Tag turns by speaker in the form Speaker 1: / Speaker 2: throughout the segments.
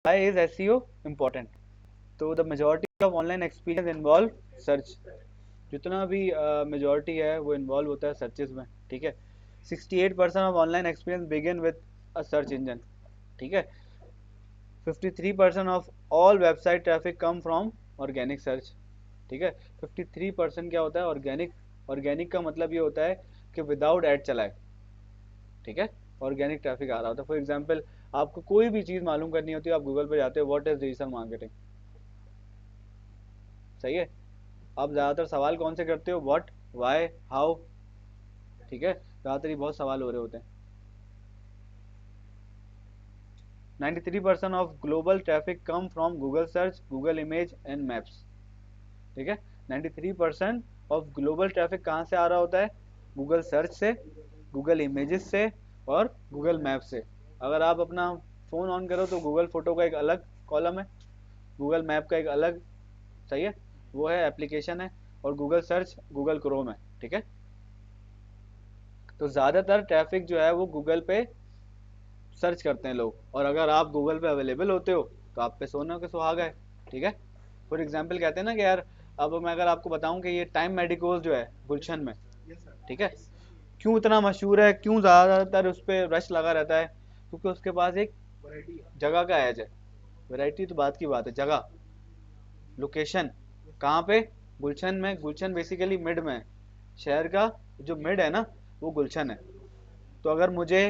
Speaker 1: Why is SEO important? तो the majority of online experience involve search. जितना भी majority है वो इन्वॉल्व होता है सर्चेज में, ठीक है। 68% of online experience begin with a search engine, ठीक है। 53% of all website traffic come from organic search, ठीक है। 53% क्या होता है? ऑर्गेनिक। ऑर्गेनिक का मतलब ये होता है कि विदाउट ऐड चलाए, ठीक है। ऑर्गेनिक ट्रैफिक आ रहा होता है। फॉर एग्जाम्पल, आपको कोई भी चीज़ मालूम करनी होती है, आप गूगल पे जाते हो, व्हाट इज डिजिटल मार्केटिंग, सही है। आप ज़्यादातर सवाल कौन से करते हो? व्हाट, वाई, हाउ, ठीक है। ज़्यादातर ये बहुत सवाल हो रहे होते हैं। 93% of global traffic come from Google search, Google image and maps, ठीक है। 93% ऑफ ग्लोबल ट्रैफिक कहाँ से आ रहा होता है? गूगल सर्च से, गूगल इमेजेस से और गूगल मैप से। अगर आप अपना फ़ोन ऑन करो तो गूगल फोटो का एक अलग कॉलम है, गूगल मैप का एक अलग, सही है, वो है एप्लीकेशन है, और गूगल सर्च गूगल क्रोम है, ठीक है। तो ज़्यादातर ट्रैफिक जो है वो गूगल पे सर्च करते हैं लोग, और अगर आप गूगल पे अवेलेबल होते हो तो आप पे सोना के सुहागा है, ठीक है। फॉर एग्जाम्पल कहते हैं ना कि यार, अब मैं अगर आपको बताऊं कि ये टाइम मेडिकोज जो है गुलशन में, ठीक है, क्यों इतना मशहूर है, क्यों ज़्यादातर उस पर रश लगा रहता है? क्योंकि उसके पास एक जगह का एज है। वैरायटी तो बात की बात है, जगह, लोकेशन कहाँ पे? गुलशन में। गुलशन बेसिकली मिड में है, शहर का जो मिड है ना वो गुलशन है। तो अगर मुझे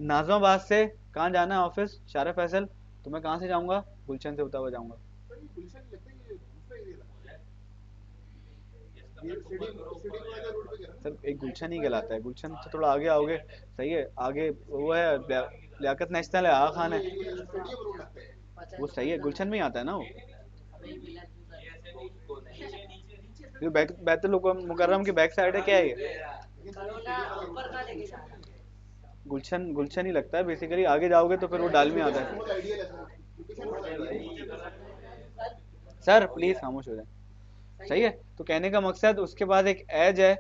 Speaker 1: नाजमाबाद से कहाँ जाना है ऑफिस, शारा फैसल, तो मैं कहाँ से जाऊँगा? गुलशन से होता हुआ जाऊँगा। सर एक गुलशन ही कहलाता है, गुलशन से थोड़ा आगे आओगे, सही है, आगे वो है लियाकत नेशनल है, आगा खान है, वो सही है, गुलशन में ही आता है ना वो। ये बैतुल मुकर्रम की बैक साइड है, क्या है ये? गुलशन, गुलशन ही लगता है बेसिकली। आगे जाओगे तो फिर वो डालमी आता है। सर प्लीज खामोश हो जाए, सही है। तो कहने का मकसद, उसके बाद एक एज है।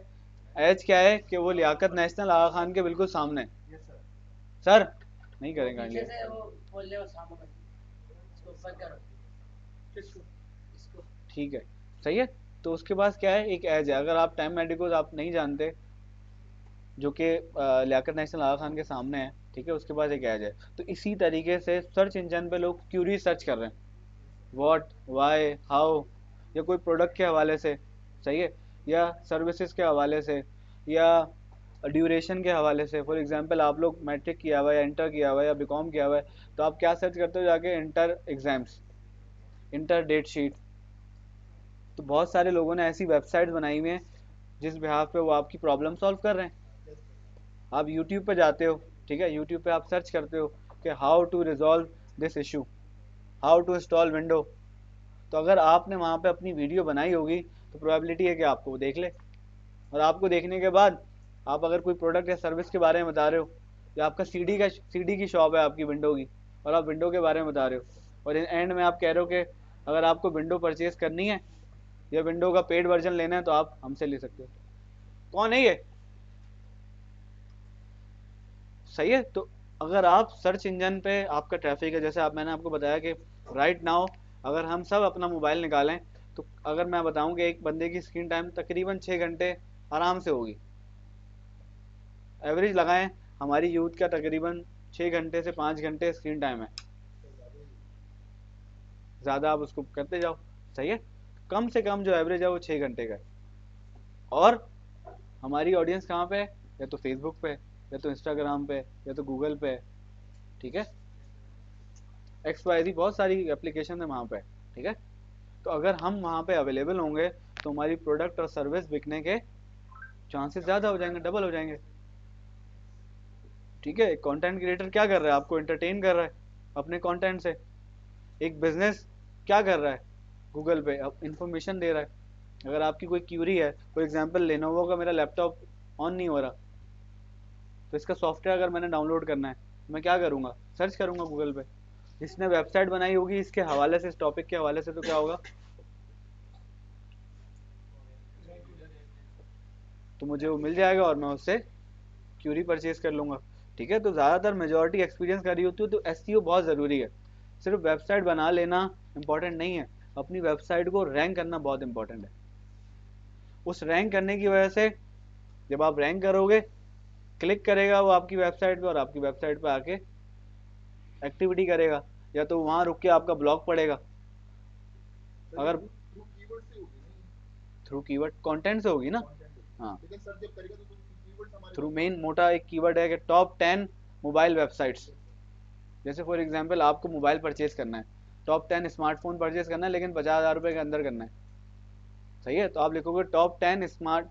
Speaker 1: एज क्या है कि वो लियाकत नेशनल आगा खान के बिल्कुल सामने। सर नहीं करेंगे ठीक है, सही है। तो उसके पास क्या है? एक एज है। अगर आप टाइम मेडिकोज आप नहीं जानते, जो कि लियाकत नेशनल आगा खान के सामने है, ठीक है, उसके पास एक एज है। तो इसी तरीके से सर्च इंजन पे लोग क्यूरी सर्च कर रहे हैं, व्हाट, वाई, हाउ, या कोई प्रोडक्ट के हवाले से, सही है, या सर्विसेज के हवाले से, या ड्यूरेशन के हवाले से। फॉर एग्जांपल, आप लोग मैट्रिक किया हुआ है, या इंटर किया हुआ है, या बीकॉम किया हुआ है, तो आप क्या सर्च करते हो जाके? Inter exams, inter date sheet. तो बहुत सारे लोगों ने ऐसी वेबसाइट बनाई हुई हैं जिस बिहाफ पे वो आपकी प्रॉब्लम सॉल्व कर रहे हैं। आप यूट्यूब पे जाते हो, ठीक है, यूट्यूब पे आप सर्च करते हो कि how to resolve this issue, how to install window. तो अगर आपने वहाँ पे अपनी वीडियो बनाई होगी तो प्रोबेबिलिटी है कि आपको वो देख ले, और आपको देखने के बाद आप अगर कोई प्रोडक्ट या सर्विस के बारे में बता रहे हो, या आपका सीडी की शॉप है आपकी विंडो की, और आप विंडो के बारे में बता रहे हो, और एंड में आप कह रहे हो कि अगर आपको विंडो परचेज करनी है या विंडो का पेड वर्जन लेना है तो आप हमसे ले सकते हो। कौन है ये? सही है। तो अगर आप सर्च इंजन पे आपका ट्रैफिक है, जैसे आप, मैंने आपको बताया कि राइट नाउ अगर हम सब अपना मोबाइल निकालें, तो अगर मैं बताऊं कि एक बंदे की स्क्रीन टाइम तकरीबन 6 घंटे आराम से होगी, एवरेज लगाएं, हमारी यूथ का तकरीबन 6 घंटे से 5 घंटे स्क्रीन टाइम है। ज़्यादा आप उसको करते जाओ, सही है, कम से कम जो एवरेज है वो 6 घंटे का है। और हमारी ऑडियंस कहाँ पे है? या तो फेसबुक पे, या तो इंस्टाग्राम पे, या तो गूगल पे, ठीक है, एक्स वाई जी बहुत सारी एप्लीकेशन है वहाँ पे, ठीक है। तो अगर हम वहाँ पे अवेलेबल होंगे तो हमारी प्रोडक्ट और सर्विस बिकने के चांसेस ज़्यादा हो जाएंगे, डबल हो जाएंगे, ठीक है। एक कंटेंट क्रिएटर क्या कर रहा है? आपको एंटरटेन कर रहा है अपने कंटेंट से। एक बिजनेस क्या कर रहा है? गूगल पे अब इंफॉर्मेशन दे रहा है। अगर आपकी कोई क्यूरी है, फॉर एग्जांपल लेनोवो का मेरा लैपटॉप ऑन नहीं हो रहा, तो इसका सॉफ्टवेयर अगर मैंने डाउनलोड करना है, तो मैं क्या करूँगा? सर्च करूँगा गूगल पे। जिसने वेबसाइट बनाई होगी इसके हवाले से, इस टॉपिक के हवाले से, तो क्या होगा? तो मुझे वो मिल जाएगा और मैं उससे क्यूरी परचेज कर लूँगा, ठीक है। तो ज़्यादातर मेजोरिटी एक्सपीरियंस कर रही होती है, तो एसईओ बहुत ज़रूरी है। सिर्फ वेबसाइट बना लेना इंपॉर्टेंट नहीं है, अपनी वेबसाइट को रैंक करना बहुत इंपॉर्टेंट है। उस रैंक करने की वजह से जब आप रैंक करोगे, क्लिक करेगा वो आपकी वेबसाइट पे और आपकी वेबसाइट पे आके एक्टिविटी करेगा, या तो वहां रुक के आपका ब्लॉग पढ़ेगा। अगर थ्रू कीवर्ड कंटेंट से होगी ना, हाँ, थ्रू मेन मोटा एक कीवर्ड है कि टॉप 10 मोबाइल वेबसाइट्स। जैसे फॉर एग्जांपल आपको मोबाइल परचेज करना है, टॉप 10 स्मार्टफोन परचेज करना है, लेकिन 50,000 रुपए के अंदर करना है, सही है, तो आप लिखोगे top 10 smart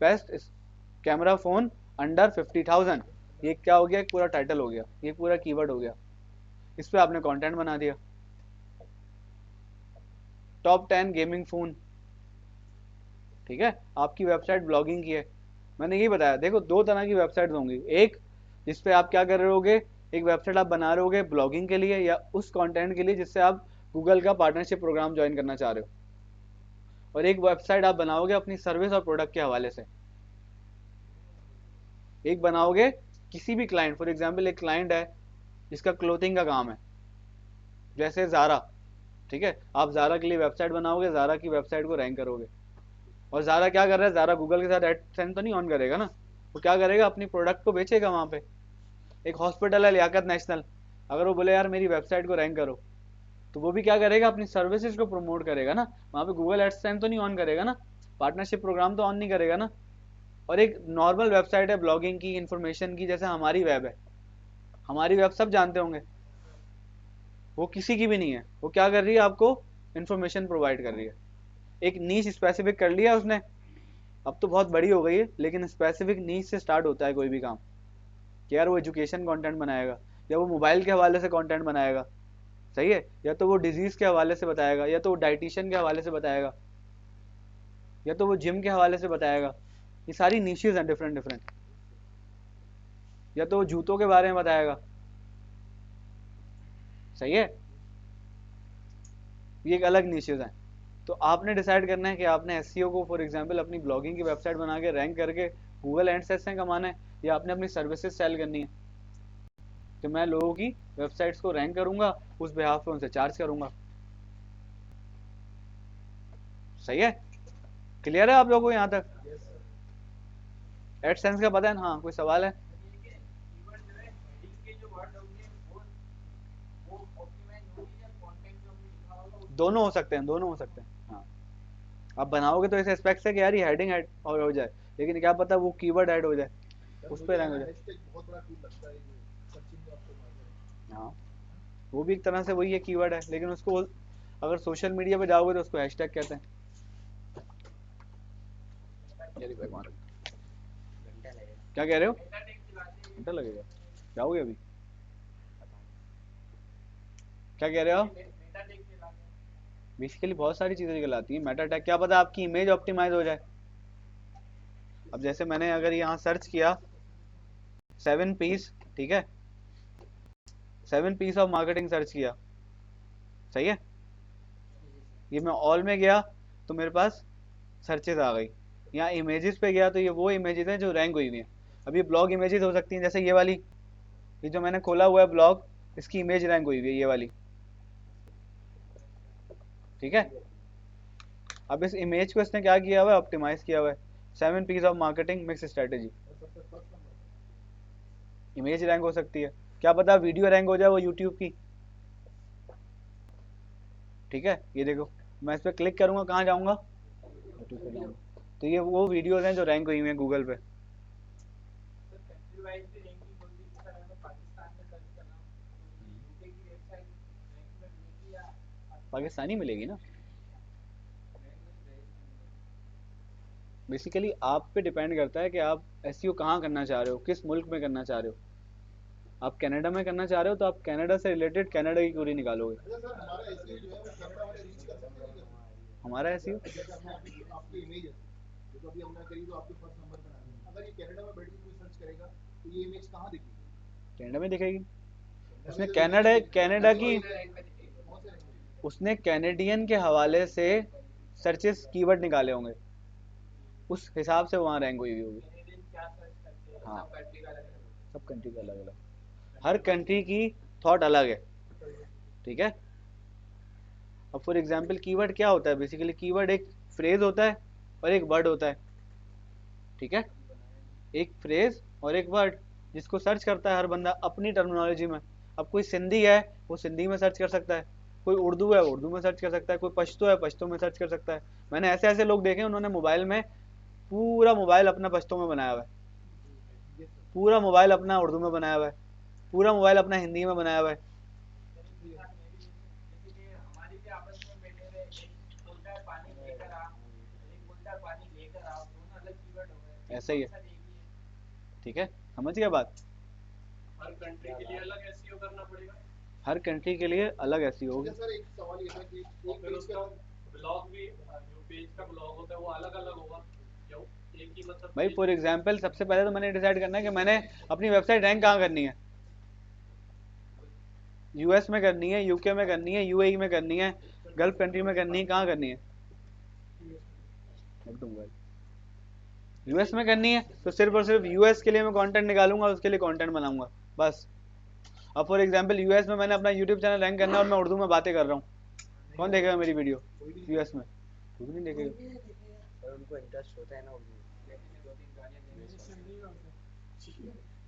Speaker 1: best camera phone under 50,000। ये क्या हो गया, एक पूरा टाइटल हो गया, ये पूरा कीवर्ड हो गया, इस पे आपने कंटेंट बना दिया। टॉप 10 गेमिंग फोन, ठीक है, आपकी वेबसाइट ब्लॉगिंग की है। मैंने यही बताया, देखो दो तरह की वेबसाइट होंगी, एक जिसपे आप क्या कर रहे होगे, एक वेबसाइट आप बना रहे होगे ब्लॉगिंग के लिए या उस कंटेंट के लिए जिससे आप गूगल का पार्टनरशिप प्रोग्राम ज्वाइन करना चाह रहे हो, और एक वेबसाइट आप बनाओगे अपनी सर्विस और प्रोडक्ट के हवाले से। एक बनाओगे किसी भी क्लाइंट, फॉर एग्जाम्पल एक क्लाइंट है जिसका क्लोथिंग का काम है, जैसे ज़ारा, ठीक है, आप ज़ारा के लिए वेबसाइट बनाओगे, ज़ारा की वेबसाइट को रैंक करोगे। और ज़ारा क्या कर रहा है, ज़ारा गूगल के साथ एडसेंस तो नहीं ऑन करेगा ना, वो क्या करेगा, अपनी प्रोडक्ट को बेचेगा वहाँ पे। एक हॉस्पिटल है लियाकत नेशनल, अगर वो बोले यार मेरी वेबसाइट को रैंक करो, तो वो भी क्या करेगा, अपनी सर्विसेज को प्रमोट करेगा ना, वहाँ पे गूगल एडसेंस तो नहीं ऑन करेगा ना, पार्टनरशिप प्रोग्राम तो ऑन नहीं करेगा ना। और एक नॉर्मल वेबसाइट है ब्लॉगिंग की, इन्फॉर्मेशन की, जैसे हमारी वेब है, हमारी वेब सब जानते होंगे, वो किसी की भी नहीं है, वो क्या कर रही है, आपको इन्फॉर्मेशन प्रोवाइड कर रही है। एक नीच स्पेसिफिक कर लिया उसने, अब तो बहुत बड़ी हो गई है, लेकिन स्पेसिफिक नीच से स्टार्ट होता है कोई भी काम, कि यार वो एजुकेशन कंटेंट बनाएगा, या वो मोबाइल के हवाले से कंटेंट बनाएगा, सही है, या तो वो डिजीज के हवाले से बताएगा, या तो वो डाइटिशियन के हवाले से बताएगा, या तो वो जिम के हवाले से बताएगा। ये सारी नीशेज हैं डिफरेंट डिफरेंट, या तो वो जूतों के बारे में बताएगा, सही है, ये एक अलग नीशेज हैं। तो आपने डिसाइड करना है कि आपने एसईओ को फॉर एग्जांपल अपनी ब्लॉगिंग की वेबसाइट बना के रैंक करके गूगल एडसेंस से कमाना है, या आपने अपनी सर्विसेज सेल करनी है कि मैं लोगों की वेबसाइट्स को रैंक करूंगा, उस बिहाफ पे उनसे चार्ज करूंगा। सही है, क्लियर है आप लोगों को यहाँ तक, एडसेंस का पता है ना? हाँ, कोई सवाल है? दोनों हो सकते हैं, दोनों हो सकते हैं, हाँ। आप बनाओगे तो इस एस्पेक्ट से कि यार ये हेडिंग ऐड और हो जाए, लेकिन क्या पता वो कीवर्ड ऐड हो जाए, उस पर रैंक हो जाए। हाँ, वो भी एक तरह से वही है, कीवर्ड है, लेकिन उसको अगर सोशल मीडिया पे जाओगे तो उसको हैशटैग कहते हैं। ये देखो, एक क्या कह रहे हो, घंटा लगेगा, क्या हो गया अभी, क्या कह रहे हो आप? बेसिकली बहुत सारी चीज़ें निकल आती है, मेटा टैग, क्या पता आपकी इमेज ऑप्टिमाइज हो जाए। अब जैसे मैंने अगर यहाँ सर्च किया 7 पीस, ठीक है, 7 पीस ऑफ मार्केटिंग सर्च किया, सही है, ये मैं ऑल में गया तो मेरे पास सर्चेज आ गई। यहाँ इमेजेस पे गया तो ये वो इमेजेस हैं जो रैंक हुई हुई हैं। अब ये ब्लॉग इमेजेस हो सकती हैं, जैसे ये वाली, ये जो मैंने खोला हुआ है ब्लॉग, इसकी इमेज रैंक हुई हुई है, ये वाली, ठीक है। अब इस इमेज को इसने क्या किया हुआ है, ऑप्टिमाइज किया हुआ है, 7 piece of marketing mix strategy, image rank हो सकती है, क्या पता वीडियो रैंक हो जाए वो यूट्यूब की, ठीक है। ये देखो, मैं इस पर क्लिक करूंगा, कहाँ जाऊंगा, यूट्यूब पे जाऊंगा, तो ये वो वीडियोज हैं जो रैंक हुई हुई हैं गूगल पे। पाकिस्तानी मिलेगी ना, बेसिकली आप पे डिपेंड करता है कि आप एसईओ कहाँ करना चाह रहे हो, किस मुल्क में करना चाह रहे हो। आप कनाडा में करना चाह रहे हो तो आप कनाडा से रिलेटेड कनाडा की क्वेरी निकालोगे। हमारा एसईओ कनाडा में दिखेगी, उसने कनाडा कनाडा की, उसने कैनेडियन के हवाले से सर्चेस कीवर्ड निकाले होंगे, उस हिसाब से वहाँ रैंक हुई होगी। हाँ, सब कंट्री का अलग अलग, हर कंट्री की थॉट अलग है, ठीक है। अब फॉर एग्जाम्पल कीवर्ड क्या होता है, बेसिकली कीवर्ड एक फ्रेज होता है और एक वर्ड होता है, ठीक है। एक फ्रेज और एक वर्ड जिसको सर्च करता है हर बंदा अपनी टर्मिनोलॉजी में। अब कोई सिंधी है वो सिंधी में सर्च कर सकता है, कोई उर्दू है उर्दू में सर्च कर सकता है, कोई पश्तो है पश्तो में सर्च कर सकता है। मैंने ऐसे ऐसे लोग देखे उन्होंने मोबाइल में पूरा मोबाइल अपना पश्तो में बनाया हुआ है, पूरा मोबाइल अपना उर्दू में बनाया हुआ है, पूरा मोबाइल अपना हिंदी में बनाया हुआ है। ऐसा ही है, ठीक है, समझ गया बात।
Speaker 2: हर कंट्री के लिए अलग एसईओ करना पड़ेगा,
Speaker 1: हर कंट्री के लिए अलग एसईओ होगी।
Speaker 2: सर एक सवाल ये था कि एक पेज का ब्लॉग भी, जो पेज का ब्लॉग होता है वो अलग अलग होगा या एक ही, मतलब
Speaker 1: भाई फॉर एग्जांपल सबसे पहले तो मैंने डिसाइड करना है कि मैंने अपनी वेबसाइट रैंक कहाँ करनी है। यूएस में करनी है, यूके में करनी है, यूएई में करनी है, गल्फ कंट्री में करनी है, कहाँ करनी है? यूएस में करनी है तो सिर्फ और सिर्फ यूएस के लिए मैं कंटेंट निकालूंगा, उसके लिए कंटेंट बनाऊंगा बस। अब फॉर एग्जांपल यूएस में मैंने अपना यूट्यूब चैनल रैंक करना है और मैं उर्दू में बातें कर रहा हूँ, कौन देखेगा मेरी वीडियो यूएस में? कोई नहीं देखेगा।
Speaker 3: उनको इंटरेस्ट होता है ना उर्दू।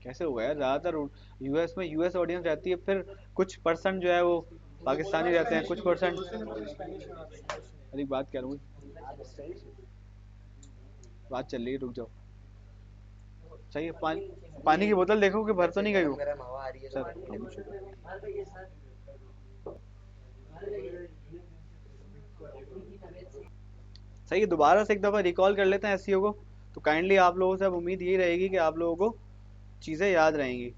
Speaker 1: कैसे होगा यार, ज़्यादातर यूएस में यूएस ऑडियंस रहती है, फिर कुछ परसेंट जो है वो पाकिस्तानी रहते हैं, कुछ परसेंट। अरे बात क्या करूँ, बात चल रही है, रुक जाओ। सही है, पानी की बोतल देखो कि भर तो नहीं गई हो
Speaker 3: गरम हवा आ रही है
Speaker 1: सर। सही है, दोबारा से एक दफ़ा रिकॉल कर लेते हैं एसईओ को, तो काइंडली आप लोगों से अब उम्मीद यही रहेगी कि आप लोगों को चीज़ें याद रहेंगी।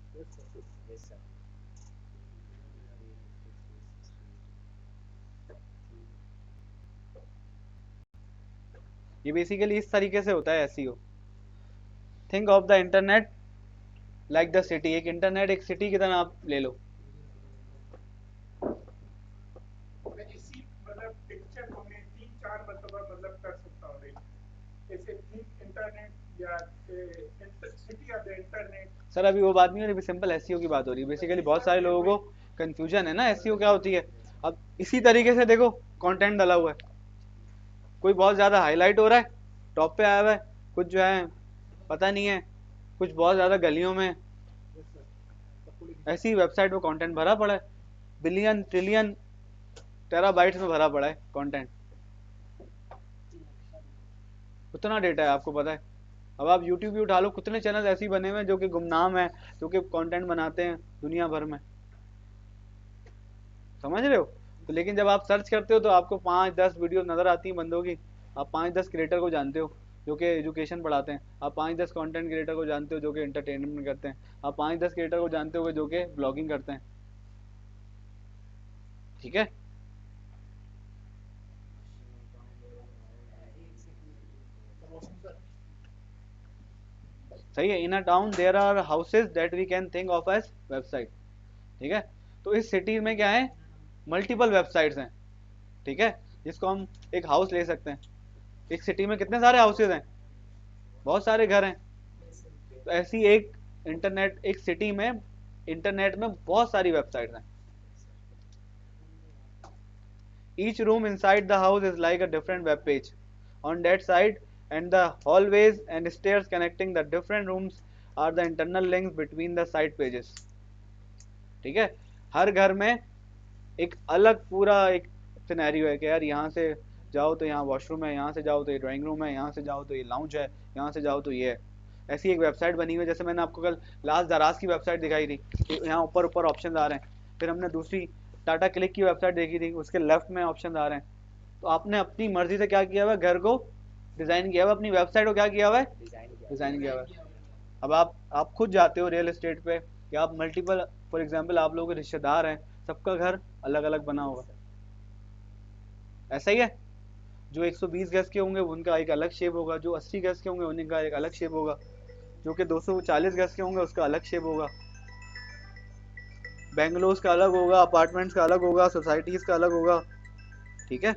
Speaker 1: ये बेसिकली इस तरीके से होता है SEO. Think of the internet like the city, एक इंटरनेट एक सिटी की तरह आप ले लो।
Speaker 2: मैं इसी मतलब पिक्चर को मैं 3-4 मतलब कर सकता हूँ, जैसे थिंक इंटरनेट या city of the internet.
Speaker 1: Sir अभी वो बात नहीं हो रही, सिंपल एसईओ की बात हो रही है। बेसिकली बहुत सारे लोगों को कंफ्यूजन है ना एसईओ क्या होती है। अब इसी तरीके से देखो कंटेंट डाला हुआ है, कोई बहुत ज़्यादा हाईलाइट हो रहा है, टॉप पे आया हुआ है, कुछ जो है पता नहीं है, कुछ बहुत ज़्यादा गलियों में। ऐसी वेबसाइट में कंटेंट भरा पड़ा है, बिलियन ट्रिलियन टेराबाइट्स में भरा पड़ा है कंटेंट, उतना डेटा है, आपको पता है। अब आप यूट्यूब भी उठा लो, कितने चैनल ऐसे ही बने हुए हैं जो कि गुमनाम है, जो कि कंटेंट बनाते हैं दुनिया भर में, समझ रहे हो? तो लेकिन जब आप सर्च करते हो तो आपको 5-10 वीडियो नज़र आती हैं बंदों की। आप 5-10 क्रिएटर को जानते हो जो कि एजुकेशन पढ़ाते हैं, आप 5-10 कंटेंट क्रिएटर को जानते हो जो कि एंटरटेनमेंट करते हैं, आप 5-10 क्रिएटर को जानते हो जो कि ब्लॉगिंग करते हैं, ठीक है। सही है, in a town there are houses that we can think of as website, ठीक है। तो इस सिटी में क्या है, मल्टीपल वेबसाइट्स हैं, ठीक है, जिसको हम एक हाउस ले सकते हैं। एक सिटी में कितने सारे हाउसेज हैं, बहुत सारे घर हैं। तो ऐसी एक इंटरनेट, एक सिटी में इंटरनेट में बहुत सारी वेबसाइट्स हैं। Each room inside the house is like a different web page on that side, and the hallways and stairs connecting the different rooms are the internal links between the side pages, ठीक है। हर घर में एक अलग पूरा एक scenario है कि यार यहाँ से जाओ तो यहाँ वॉशरूम है, यहाँ से जाओ तो ये ड्राइंग रूम है, यहाँ से जाओ तो ये लाउंज है, यहाँ से जाओ तो ये है। ऐसी एक वेबसाइट बनी हुई है, जैसे मैंने आपको कल लास्ट दराज की वेबसाइट दिखाई थी, यहाँ ऊपर ऊपर ऑप्शन आ रहे हैं। फिर हमने दूसरी टाटा क्लिक की वेबसाइट देखी थी, उसके लेफ्ट में ऑप्शन आ रहे हैं। तो आपने अपनी मर्जी से क्या किया हुआ है, घर को डिज़ाइन किया हुआ है, अपनी वेबसाइट को क्या किया हुआ है, डिज़ाइन किया हुआ है। अब आप खुद जाते हो रियल एस्टेट पे, या आप मल्टीपल, फॉर एग्जांपल आप लोगों के रिश्तेदार हैं, सबका घर अलग अलग बना होगा, ऐसा ही है। जो 120 गज के होंगे उनका एक अलग शेप होगा, जो 80 गज के होंगे उनका एक अलग शेप होगा, जो कि 240 गज के होंगे उसका अलग शेप होगा। बेंगलोस का अलग होगा, अपार्टमेंट्स का अलग होगा, सोसाइटीज़ का अलग होगा, ठीक है।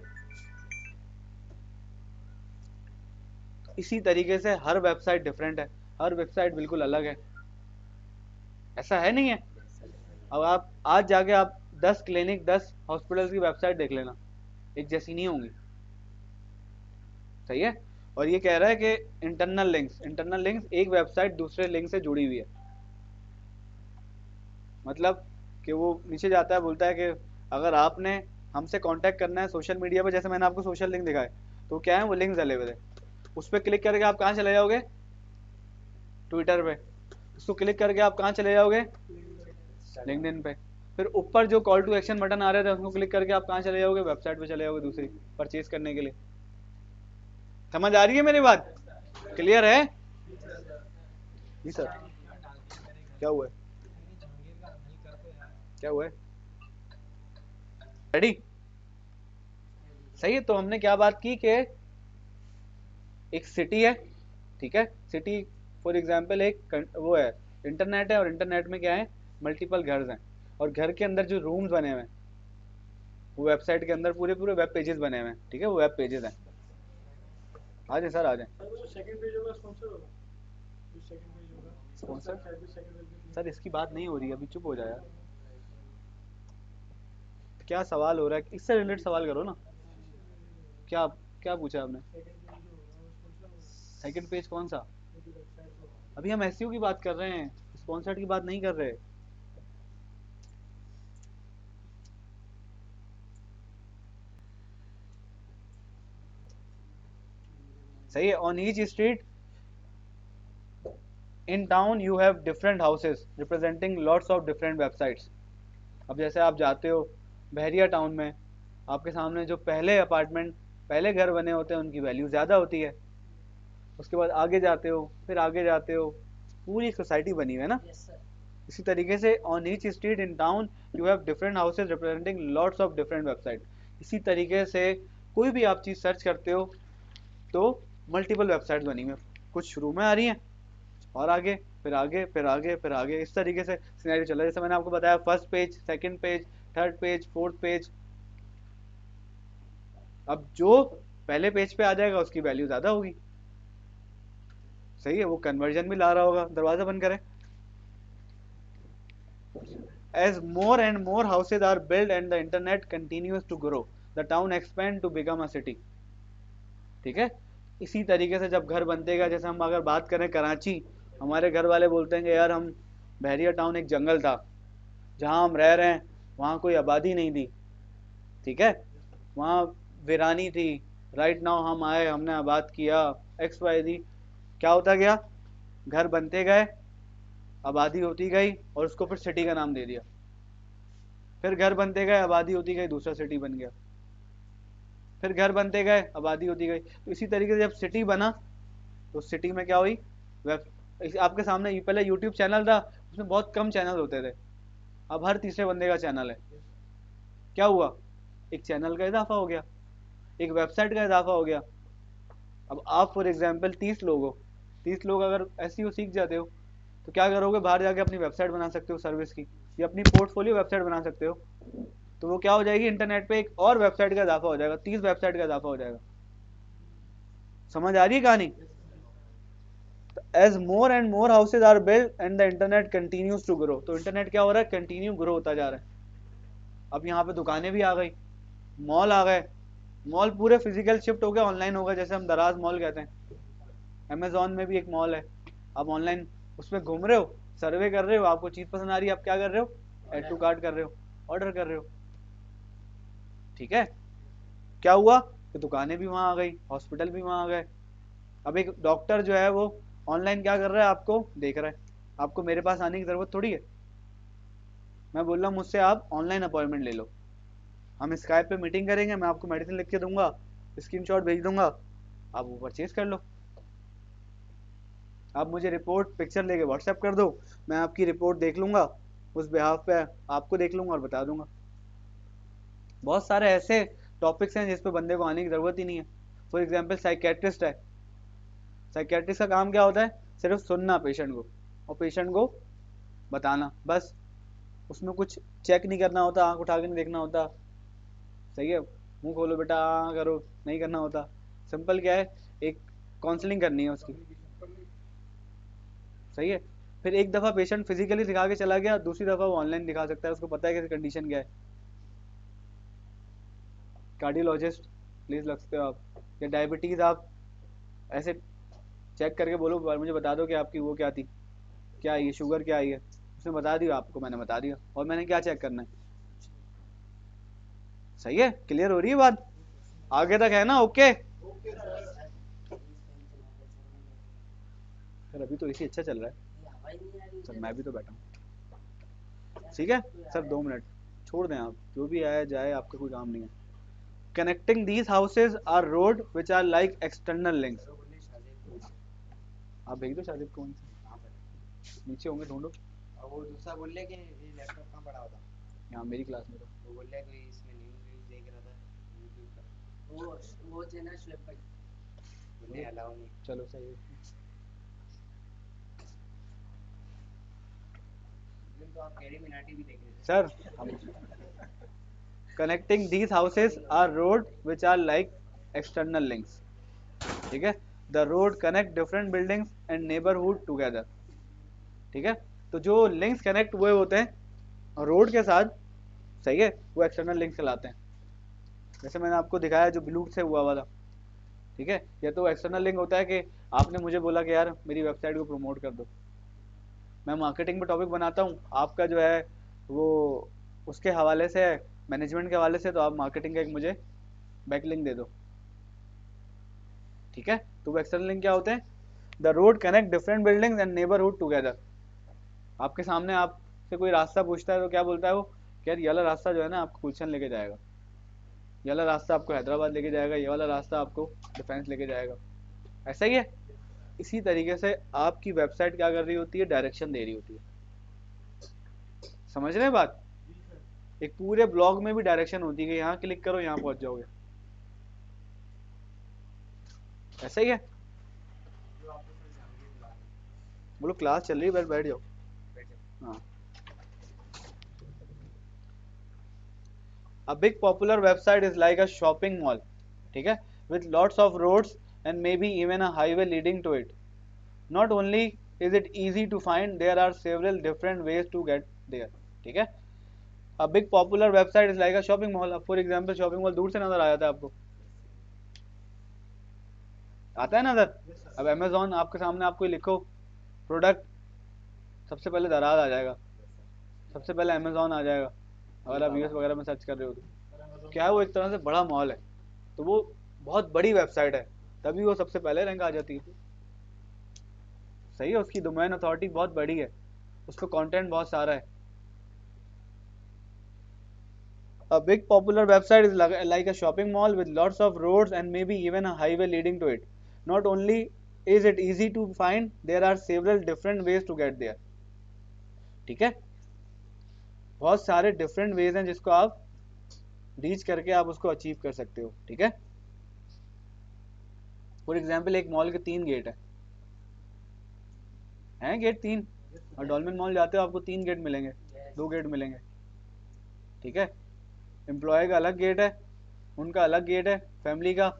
Speaker 1: इसी तरीके से हर वेबसाइट डिफरेंट है, हर वेबसाइट बिल्कुल अलग है, ऐसा है नहीं है। अब आप आज जाके आप 10 क्लिनिक 10 हॉस्पिटल्स की वेबसाइट देख लेना, एक जैसी नहीं होंगी। सही है। और ये कह रहा है कि इंटरनल लिंक्स एक वेबसाइट दूसरे लिंक से जुड़ी हुई है, मतलब कि वो नीचे जाता है, बोलता है कि अगर आपने हमसे कांटेक्ट करना है सोशल मीडिया पे, जैसे मैंने आपको सोशल लिंक दिखाए, तो क्या है वो लिंक्स डले हुए थे, उस पर क्लिक करके आप कहाँ चले जाओगे, ट्विटर पे। उसको क्लिक करके आप कहाँ चले जाओगे, लिंक्डइन पे। फिर ऊपर जो कॉल टू एक्शन बटन आ रहे थे उसको क्लिक करके आप कहाँ चले जाओगे, वेबसाइट पे चले जाओगे दूसरी, परचेज करने के लिए। समझ आ रही है मेरी बात, क्लियर है? जी सर। क्या हुआ है, क्या हुआ है, रेडी? सही है। तो हमने क्या बात की कि एक सिटी है, ठीक है, सिटी फॉर एग्जांपल एक वो है, इंटरनेट है, और इंटरनेट में क्या है, मल्टीपल घर हैं, और घर के अंदर जो रूम्स बने हुए हैं वो वेबसाइट के अंदर पूरे पूरे वेब पेजेस बने हुए हैं, ठीक है, वो वेब पेजेस हैं। आ जाए सर, आ जाए।
Speaker 2: सेकंड पेज होगा स्पॉन्सर होगा, जो सेकंड पेज होगा
Speaker 1: स्पॉन्सर
Speaker 2: सेकंड पेज।
Speaker 1: सर इसकी बात नहीं हो रही है अभी, चुप हो जाए यार। क्या सवाल हो रहा है, इससे रिलेटेड सवाल करो ना। क्या क्या पूछा आपने? सेकंड पेज कौन सा? अभी हम एसईओ की बात कर रहे हैं, स्पॉन्सर्ड की बात नहीं कर रहे। सही है। On each street in town you have different houses representing lots of different websites. अब जैसे आप जाते हो बहरिया टाउन में, आपके सामने जो पहले अपार्टमेंट, पहले घर बने होते हैं उनकी वैल्यू ज़्यादा होती है। उसके बाद आगे जाते हो, फिर आगे जाते हो, पूरी सोसाइटी बनी हुई है ना। इसी तरीके से on each street in town you have different houses representing lots of different website. इसी तरीके से कोई भी आप चीज़ सर्च करते हो तो मल्टीपल वेबसाइट बनी हुई है, कुछ शुरू में आ रही हैं और आगे, फिर आगे, फिर आगे, फिर आगे, इस तरीके से सिनेरियो चल रहा है। जैसे मैंने आपको बताया, first page, second page, third page, fourth page. अब जो पहले पेज पे आ जाएगा उसकी वैल्यू ज़्यादा होगी। सही है, वो कन्वर्जन भी ला रहा होगा। दरवाजा बंद करें। As more and more houses are built and the internet continues to grow, the town expand to become a city. ठीक है। इसी तरीके से जब घर बनते गए, जैसे हम अगर बात करें कराची, हमारे घर वाले बोलते हैं कि यार हम, बहरिया टाउन एक जंगल था, जहाँ हम रह रहे हैं वहाँ कोई आबादी नहीं थी, ठीक है, वहाँ वीरानी थी। राइट नाउ हम आए, हमने आबाद किया, एक्स वाई जी। क्या होता गया, घर बनते गए, आबादी होती गई, और उसको फिर सिटी का नाम दे दिया। फिर घर बनते गए, आबादी होती गई, दूसरा सिटी बन गया। फिर घर बनते गए, आबादी होती गई। तो इसी तरीके से जब सिटी बना तो सिटी में क्या हुई, वेब, आपके सामने पहले यूट्यूब चैनल था, उसमें बहुत कम चैनल होते थे, अब हर तीसरे बंदे का चैनल है। क्या हुआ, एक चैनल का इजाफा हो गया, एक वेबसाइट का इजाफा हो गया। अब आप फॉर एग्जांपल 30 लोग हो, 30 लोग अगर एसईओ सीख जाते हो तो क्या करोगे, बाहर जाके अपनी वेबसाइट बना सकते हो सर्विस की, या अपनी पोर्टफोलियो वेबसाइट बना सकते हो। तो वो क्या हो जाएगी, इंटरनेट पे एक और वेबसाइट का इजाफा हो जाएगा, 30 वेबसाइट का इजाफा हो जाएगा। समझ आ रही है कहानी? As more and more houses are built and the internet continues to grow, तो इंटरनेट क्या हो रहा है, कंटिन्यू ग्रो होता जा रहा है। अब यहाँ पे दुकानें भी आ गई, मॉल आ गए, मॉल पूरे फिजिकल शिफ्ट हो गया, ऑनलाइन होगा, जैसे हम दराज मॉल कहते हैं। अमेजोन में भी एक मॉल है, आप ऑनलाइन उसमें घूम रहे हो, सर्वे कर रहे हो, आपको चीज पसंद आ रही है, आप क्या कर रहे हो, ऐड टू कार्ट कर रहे हो, ऑर्डर कर रहे हो। ठीक है। क्या हुआ कि दुकानें भी वहां आ गई, हॉस्पिटल भी वहां आ गए। अब एक डॉक्टर जो है वो ऑनलाइन क्या कर रहा है, आपको देख रहा है, आपको मेरे पास आने की जरूरत थोड़ी है। मैं बोल रहा हूँ मुझसे आप ऑनलाइन अपॉइंटमेंट ले लो, हम स्काइप पे मीटिंग करेंगे, मैं आपको मेडिसिन लिख के दूंगा, स्क्रीनशॉट भेज दूंगा, आप वो परचेज कर लो। आप मुझे रिपोर्ट पिक्चर लेके व्हाट्सएप कर दो, मैं आपकी रिपोर्ट देख लूंगा, उस बिहाफ पे आपको देख लूंगा और बता दूंगा। बहुत सारे ऐसे टॉपिक्स हैं जिस पे बंदे को आने की जरूरत ही नहीं है। फॉर एग्जाम्पल साइकेट्रिस्ट है, साइकेट्रिस्ट का काम क्या होता है, सिर्फ सुनना पेशेंट को, और पेशेंट को बताना, बस। उसमें कुछ चेक नहीं करना होता, आंख उठा के नहीं देखना होता। सही है, मुंह खोलो बेटा करो, नहीं करना होता। सिंपल क्या है, एक काउंसलिंग करनी है उसकी। सही है। फिर एक दफ़ा पेशेंट फिजिकली दिखा के चला गया, दूसरी दफ़ा वो ऑनलाइन दिखा सकता है, उसको पता है कि कंडीशन क्या है। कार्डियोलॉजिस्ट प्लीज लग सकते हो आप, या डायबिटीज आप ऐसे चेक करके बोलो मुझे बता दो कि आपकी वो क्या थी, क्या आई है, शुगर क्या आई है, उसने बता दिया आपको, मैंने बता दिया, और मैंने क्या चेक करना है। सही है, क्लियर हो रही है बात, आगे तक है ना? ओके सर, अभी तो इसी अच्छा चल रहा है सर, मैं भी तो बैठा हूँ। ठीक है सर, 2 मिनट छोड़ दें आप, जो भी आया जाए, आपका कोई काम नहीं है। Connecting these houses are road which are like external links. आप भेज दो शादी को, वहीं से नीचे होंगे, ढूंढो।
Speaker 3: और वो दूसरा बोल रहे कि ये लैपटॉप कहाँ पड़ा होता,
Speaker 1: यहाँ मेरी क्लास में तो
Speaker 3: वो बोल रहे कोई इसमें न्यूज़ देख रहा था यूट्यूब पर, वो थे ना शुएब भाई, बोले अलाउ नहीं।
Speaker 1: चलो सही है।
Speaker 3: तो आप कैरी मिनाटी भी देख रहे थे
Speaker 1: सर हम connecting these houses are road which are like external links. ठीक है, the road connect different buildings and neighbourhood together. ठीक है, तो जो लिंक्स कनेक्ट हुए होते हैं रोड के साथ, सही है, वो एक्सटर्नल लिंक्स कहलाते हैं। जैसे मैंने आपको दिखाया जो ब्लू से हुआ वाला, ठीक है, या तो एक्सटर्नल लिंक होता है कि आपने मुझे बोला कि यार मेरी वेबसाइट को प्रमोट कर दो, मैं मार्केटिंग पे टॉपिक बनाता हूँ, आपका जो है वो उसके हवाले से है, मैनेजमेंट के हवाले से, तो आप मार्केटिंग का एक मुझे बैकलिंक दे दो। ठीक है, तो वो एक्सटर्नल लिंक क्या होते हैं? The road connect different buildings and neighbourhood together. आपके सामने आपसे कोई रास्ता पूछता है तो क्या बोलता है वो कि यार ये वाला रास्ता जो है ना आपको गुलशन लेके जाएगा, ये वाला रास्ता आपको हैदराबाद लेके जाएगा, ये वाला रास्ता आपको डिफेंस लेके जाएगा। ऐसा ही है। इसी तरीके से आपकी वेबसाइट क्या कर रही होती है? डायरेक्शन दे रही होती है। समझ रहे हैं बात? एक पूरे ब्लॉग में भी डायरेक्शन होती है कि यहाँ क्लिक करो, यहाँ पहुंच जाओगे। ऐसा ही है। बोलो क्लास चल रही है, बैठ बैठ जाओ। हाँ, a big popular website is like a shopping mall, ठीक है, with lots of roads and maybe even a highway leading to it. Not only is it easy to find, there are several different ways to get there. ठीक है, a big popular website is like a shopping mall. अब for example shopping mall दूर से नजर आ जाता है आपको, आता है नजर? अब Amazon आपके सामने, आपको लिखो प्रोडक्ट, सबसे पहले दराज आ जाएगा, सबसे पहले Amazon आ जाएगा, अगर आप यूएस वगैरह में सर्च कर रहे हो तो क्या है, वो एक तरह से बड़ा मॉल है, तो वो बहुत बड़ी वेबसाइट है, तभी वो सबसे पहले रैंक आ जाती है। सही है, उसकी डोमेन अथॉरिटी बहुत बड़ी है, उस पर कंटेंट बहुत सारा है। A big popular website is like a shopping mall with lots of roads and maybe even a highway leading to it. Not only is it easy to find, there are several different ways to get there. ठीक है, बहुत सारे different ways हैं जिसको आप reach करके आप उसको अचीव कर सकते हो। ठीक है, फॉर एग्जाम्पल एक मॉल के 3 गेट हैं गेट 3, और डॉल्मेन मॉल जाते हो आपको 3 गेट मिलेंगे, 2 गेट मिलेंगे। ठीक है, एम्प्लॉय का अलग गेट है, उनका अलग गेट है, फैमिली का,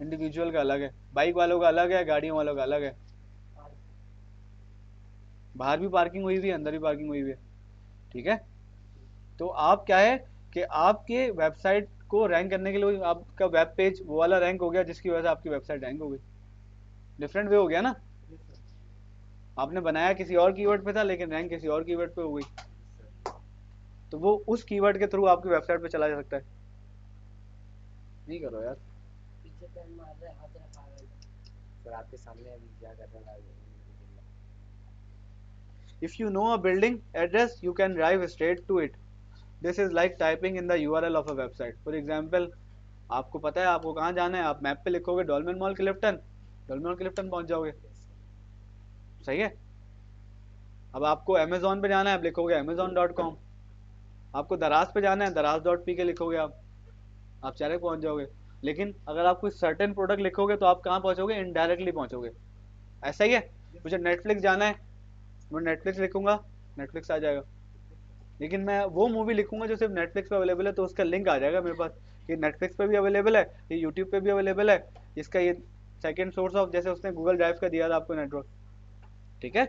Speaker 1: इंडिविजुअल का अलग है, बाइक वालों का अलग है, गाड़ियों वालों का अलग है, बाहर भी पार्किंग हुई हुई है, अंदर भी पार्किंग हुई हुई है। ठीक है, तो आप क्या है कि आपके वेबसाइट को रैंक करने के लिए आपका वेब पेज वो वाला रैंक हो गया जिसकी वजह से आपकी वेबसाइट रैंक हो गई। डिफरेंट वे हो गया ना, आपने बनाया किसी और कीवर्ड पे था लेकिन रैंक किसी और कीवर्ड पे हो गई, तो वो उस कीवर्ड के थ्रू आपकी वेबसाइट पे चला जा सकता है। नहीं करो यार,
Speaker 3: पीछे पैन मार रहे हाथ रखा है सर, आपके सामने अभी क्या कर रहा है।
Speaker 1: if you know a building address you can drive straight to it. This is like typing in the URL of a website. For example, आपको पता है आपको कहाँ जाना है, आप मैप पे लिखोगे डॉल्मेन मॉल क्लिफ्टन, डॉल्मेन मॉल क्लिफ्टन पहुंच जाओगे। सही है, अब आपको अमेजोन पे जाना है, आप लिखोगे amazon.com, आपको दराज पे जाना है daraz.pk लिखोगे, आप चाहे पहुंच जाओगे। लेकिन अगर आप कोई सर्टेन प्रोडक्ट लिखोगे तो आप कहाँ पहुंचोगे? इनडायरेक्टली पहुंचोगे। ऐसा ही है, मुझे नेटफ्लिक्स जाना है, मैं नेटफ्लिक्स लिखूंगा, नेटफ्लिक्स आ जाएगा। लेकिन मैं वो मूवी लिखूंगा जो सिर्फ नेटफ्लिक्स पे अवेलेबल है, तो उसका लिंक आ जाएगा मेरे पास कि नेटफ्लिक्स पे भी अवेलेबल है, ये यूट्यूब पे भी अवेलेबल है, इसका ये सेकेंड सोर्स ऑफ, जैसे उसने गूगल ड्राइव का दिया था आपको नेटवर्क। ठीक है,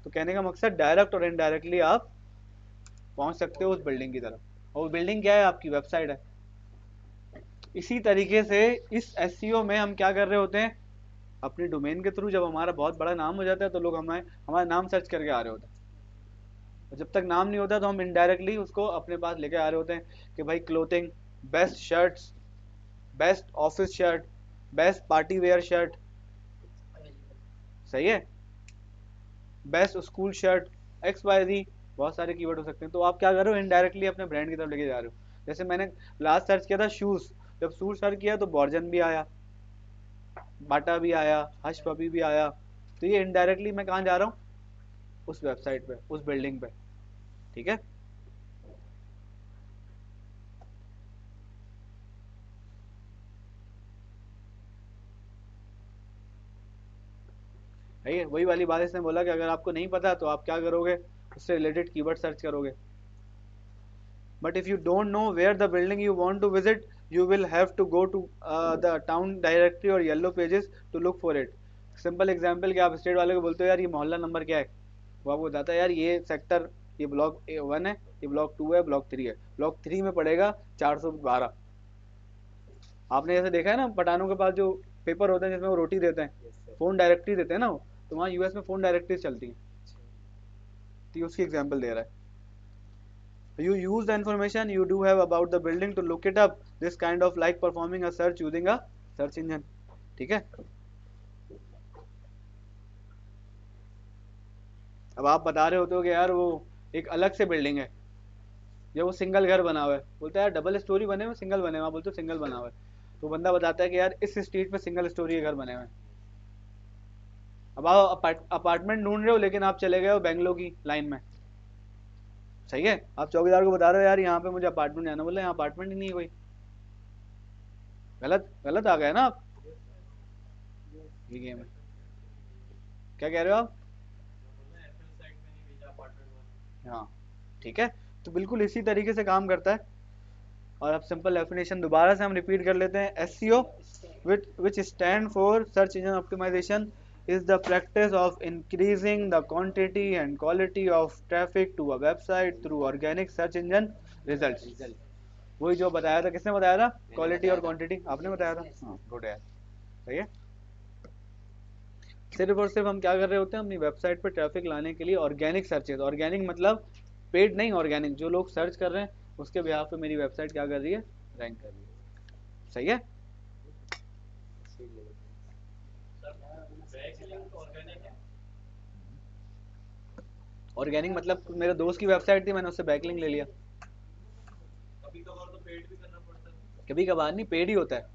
Speaker 1: तो कहने का मकसद डायरेक्ट और इनडायरेक्टली आप पहुंच सकते हो उस बिल्डिंग की तरफ। और बिल्डिंग क्या है? आपकी वेबसाइट है। इसी तरीके से इस एसईओ में हम क्या कर रहे होते हैं, अपने डोमेन के थ्रू जब हमारा बहुत बड़ा नाम हो जाता है तो लोग हमें हमारा नाम सर्च करके आ रहे होते हैं, और जब तक नाम नहीं होता तो हम इनडायरेक्टली उसको अपने पास लेके आ रहे होते हैं कि भाई clothing, best shirts, best office shirt, best party wear shirt, सही है, best school shirt, X Y Z, बहुत सारे कीवर्ड हो सकते हैं। तो आप क्या कर रहे हो, इनडायरेक्टली अपने ब्रांड की तरफ लेके जा रहे हो। जैसे मैंने लास्ट सर्च किया था शूज, जब शूज सर्च किया तो बॉर्जन भी आया, बाटा भी आया, हश पपी भी आया। तो ये इनडायरेक्टली मैं कहाँ जा रहा हूँ, उस वेबसाइट पे, उस बिल्डिंग पे, ठीक है। है वही वाली बात इसने बोला कि अगर आपको नहीं पता तो आप क्या करोगे, उससे रिलेटेड कीवर्ड सर्च करोगे। But if you don't know where the building you want to visit, you will have to go to the town directory or yellow pages to look for it. Simple example कि आप state वाले को बोलते हो यार ये मोहल्ला number क्या है, वो आपको बताता है यार ये सेक्टर, ये ब्लॉक 1 है, ये ब्लॉक 2 है, ब्लॉक 3 है, ब्लॉक 3 में पड़ेगा 412। आपने जैसे देखा है ना पठानों के पास जो पेपर होते हैं जिसमें वो रोटी देते हैं, फोन डायरेक्टरी देते हैं ना वो, तो वहाँ यूएस में फोन डायरेक्टरी चलती है। तो ये उसकी एग्जाम्पल दे रहा है। You use the information you do have about the building to look it up, this kind of like performing a search using a search engine, ठीक है। अब आप बता रहे होते हो कि यार वो एक अलग से बिल्डिंग है, या वो सिंगल घर बना हुआ है, बोलता है यार डबल स्टोरी बने हुए सिंगल बने हुए, बोलते हो सिंगल बना हुआ है, तो बंदा बताता है कि यार इस स्ट्रीट पे सिंगल स्टोरी के घर बने हुए हैं। अब आप अपार्टमेंट ढूंढ रहे हो लेकिन आप चले गए हो बेंगलोर की लाइन में, सही है, आप चौकीदार को बता रहे हो यार यहाँ पे मुझे अपार्टमेंट जाना, बोले यहाँ अपार्टमेंट ही नहीं है कोई, गलत गलत आ गया ना आप, ये गेम है। क्या कह रहे हो आप? हाँ ठीक है, तो बिल्कुल इसी तरीके से काम करता है। और अब सिंपल डेफिनेशन दोबारा से हम रिपीट कर लेते हैं। SEO which stand for search engine optimization is the practice of increasing the quantity and quality of traffic to a website through organic search engine results। वही जो बताया था, किसने बताया था, क्वालिटी और क्वांटिटी, आपने बताया था। हाँ गुड यार, सही है। सिर्फ और सिर्फ हम क्या कर रहे होते हैं, अपनी वेबसाइट पर ट्रैफिक लाने के लिए ऑर्गेनिक सर्चेज, ऑर्गेनिक मतलब पेड नहीं, ऑर्गेनिक, जो लोग सर्च कर रहे हैं उसके बिहाफ पे मेरी वेबसाइट क्या कर रही है, रैंक कर रही है, सही है। ऑर्गेनिक मतलब मेरे दोस्त की वेबसाइट थी, मैंने उससे बैकलिंक ले लिया। कभी कभार तो पेड भी करना पड़ता है, कभी कभार नहीं, पेड ही होता है।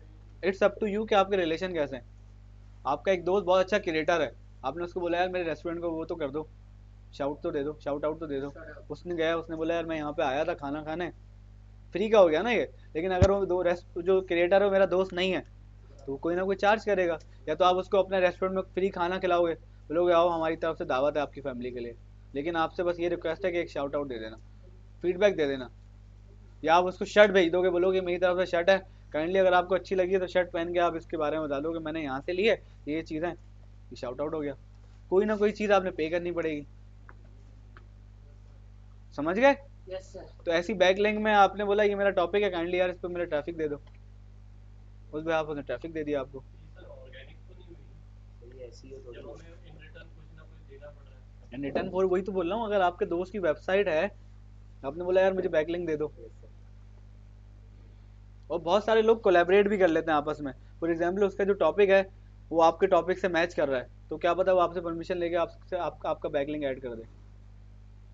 Speaker 1: इट्स अप टू यू कि आपके रिलेशन कैसे हैं। आपका एक दोस्त बहुत अच्छा क्रिएटर है, आपने उसको बोला यार मेरे रेस्टोरेंट को वो तो कर दो, शाउट तो दे दो, शाउट आउट तो दे दो, उसने गया, उसने बोला यार मैं यहाँ पे आया था खाना खाने, फ्री का हो गया ना ये। लेकिन अगर वो दो जो क्रिएटर है मेरा दोस्त नहीं है तो कोई ना कोई चार्ज करेगा। या तो आप उसको अपने रेस्टोरेंट में फ्री खाना खिलाओगे, बोलोगे आओ हमारी तरफ से दावत है आपकी फैमिली के लिए, लेकिन आपसे बस ये रिक्वेस्ट है कि एक शाउट आउट दे देना, फीडबैक दे देना। या आप उसको शर्ट भेज दोगे, बोलोगे मेरी तरफ से शर्ट है, काइंडली अगर आपको अच्छी लगी है तो शर्ट पहन के आप इसके बारे में बता दो कि मैंने यहाँ से ली है, ये चीज़ है, ये शाउट आउट हो गया। कोई ना कोई चीज़ आपने पे करनी पड़ेगी, समझ गए?
Speaker 3: Yes sir.
Speaker 1: तो ऐसी बैकलिंक में आपने बोला ये मेरा टॉपिक है, काइंडली यार इस पर मेरा ट्रैफिक दे दो, उस पे आप उसने ट्रैफिक दे दिया आपको। इन रिटर्न फॉर, वही तो बोल रहा हूँ, अगर आपके दोस्त की वेबसाइट है, आपने बोला यार मुझे बैकलिंक दे दो, और बहुत सारे लोग कोलैबोरेट भी कर लेते हैं आपस में। फॉर एग्जाम्पल उसका जो टॉपिक है वो आपके टॉपिक से मैच कर रहा है, तो क्या पता वो आपसे परमिशन लेके आपसे आपका बैकलिंक ऐड कर दे,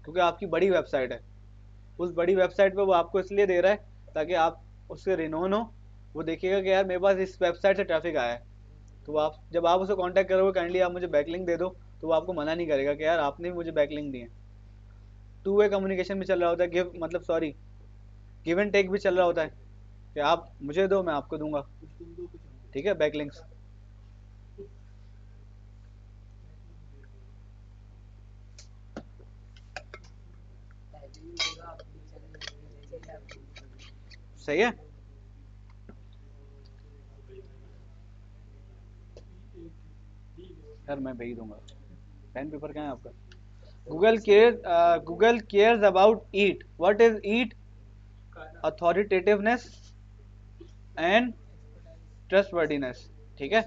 Speaker 1: क्योंकि आपकी बड़ी वेबसाइट है। उस बड़ी वेबसाइट पे वो आपको इसलिए दे रहा है ताकि आप उससे रिनोन हो, वो देखिएगा कि यार मेरे पास इस वेबसाइट से ट्रैफिक आया है, तो आप जब आप उसे कांटेक्ट करोगे काइंडली आप मुझे बैकलिंक दे दो, तो वो आपको मना नहीं करेगा कि यार आपने भी मुझे बैकलिंक दिए। टू वे कम्युनिकेशन भी चल रहा होता है, गिव मतलब सॉरी गिव एंड टेक भी चल रहा होता है कि आप मुझे दो मैं आपको दूंगा, ठीक है, बैकलिंक्स। सही है। यार मैं भेज दूंगा, पेन पेपर कहाँ है आपका? Google cares about it, what is it? Authoritativeness and trustworthiness. ठीक है,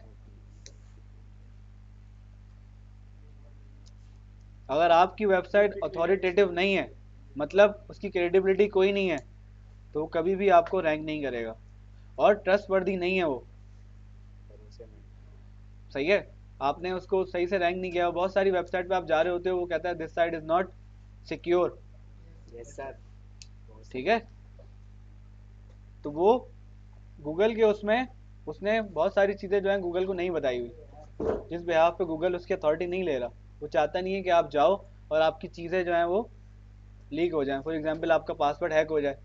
Speaker 1: अगर आपकी वेबसाइट अथॉरिटेटिव नहीं है, मतलब उसकी क्रेडिबिलिटी कोई नहीं है, तो वो कभी भी आपको रैंक नहीं करेगा। और ट्रस्टवर्दी नहीं है वो, सही है, आपने उसको सही से रैंक नहीं किया। बहुत सारी वेबसाइट पे आप जा रहे होते हो, वो कहता है this site is not secure.
Speaker 3: Yes sir.
Speaker 1: ठीक है, तो वो गूगल के उसमें उसने बहुत सारी चीज़ें जो है गूगल को नहीं बताई हुई, जिस बिहाफ पे गूगल उसकी अथॉरिटी नहीं ले रहा। वो चाहता नहीं है कि आप जाओ और आपकी चीज़ें जो हैं वो लीक हो जाएं। फॉर एग्जांपल आपका पासवर्ड हैक हो जाए,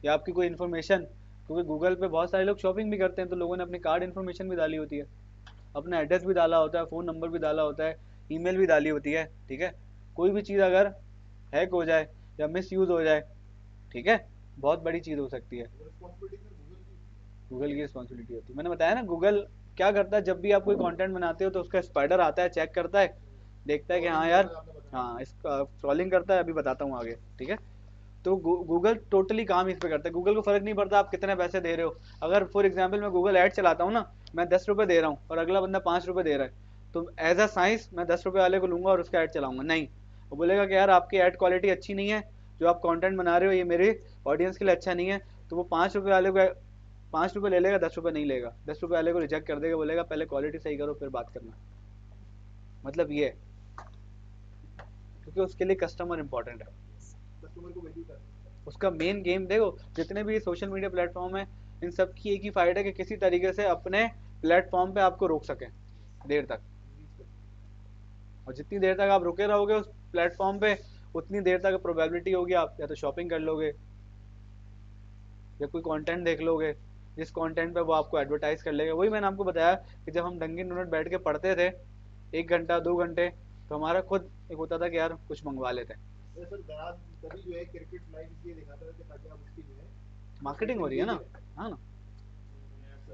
Speaker 1: या आपकी कोई इन्फॉर्मेशन, क्योंकि गूगल पे बहुत सारे लोग शॉपिंग भी करते हैं, तो लोगों ने अपनी कार्ड इन्फॉर्मेशन भी डाली होती है, अपना एड्रेस भी डाला होता है, फ़ोन नंबर भी डाला होता है, ईमेल भी डाली होती है। ठीक है, कोई भी चीज़ अगर हैक हो जाए या मिस यूज़ हो जाए, ठीक है, बहुत बड़ी चीज़ हो सकती है, गूगल की रिस्पॉन्सिबिलिटी होती है। मैंने बताया ना, गूगल क्या करता है, जब भी आप कोई कंटेंट बनाते हो तो उसका स्पाइडर आता है, चेक करता है, देखता है कि हाँ यार, हाँ इसका स्क्रॉलिंग करता है, अभी बताता हूँ आगे। ठीक है, तो गूगल टोटली काम इस पे करता है। गूगल को फर्क नहीं पड़ता आप कितने पैसे दे रहे हो। अगर फॉर एग्जांपल मैं गूगल ऐड चलाता हूँ ना, मैं 10 रुपये दे रहा हूँ और अगला बंदा 5 रुपये दे रहा है, तो एज अ साइंस मैं 10 रुपये वाले को लूंगा और उसका ऐड चलाऊंगा नहीं। वो बोलेगा कि यार आपकी ऐड क्वालिटी अच्छी नहीं है, जो आप कंटेंट बना रहे हो ये मेरे ऑडियंस के लिए अच्छा नहीं है, तो वो 5 रुपये वाले को 5 रुपये ले लेगा, 10 रुपये नहीं लेगा, 10 रुपये वाले को रिजेक्ट कर देगा, बोलेगा पहले क्वालिटी सही करो फिर बात करना। मतलब ये है, क्योंकि उसके लिए कस्टमर इंपॉर्टेंट है, कस्टमर को वैल्यू करना उसका मेन गेम। देखो जितने भी सोशल मीडिया प्लेटफॉर्म है, इन सब की एक ही फायदा है कि किसी तरीके से अपने प्लेटफॉर्म पे आपको रोक सकें देर तक, और जितनी देर तक आप रुके रहोगे उस प्लेटफॉर्म पे, उतनी देर तक प्रोबेबिलिटी होगी आप या तो शॉपिंग कर लोगे या कोई कंटेंट देख लोगे, जिस कंटेंट पे वो आपको एडवर्टाइज कर लेगा। वही मैंने आपको बताया कि जब हम डंकिन डोनट बैठ के पढ़ते थे 1 घंटा 2 घंटे, तो हमारा खुद एक होता था कि यार कुछ मंगवा लेते हैं। सर दराज तभी जो है क्रिकेट लाइव इसलिए दिखाता है कि ताकि आप उसकी जो है मार्केटिंग हो रही है ना, हाँ ना,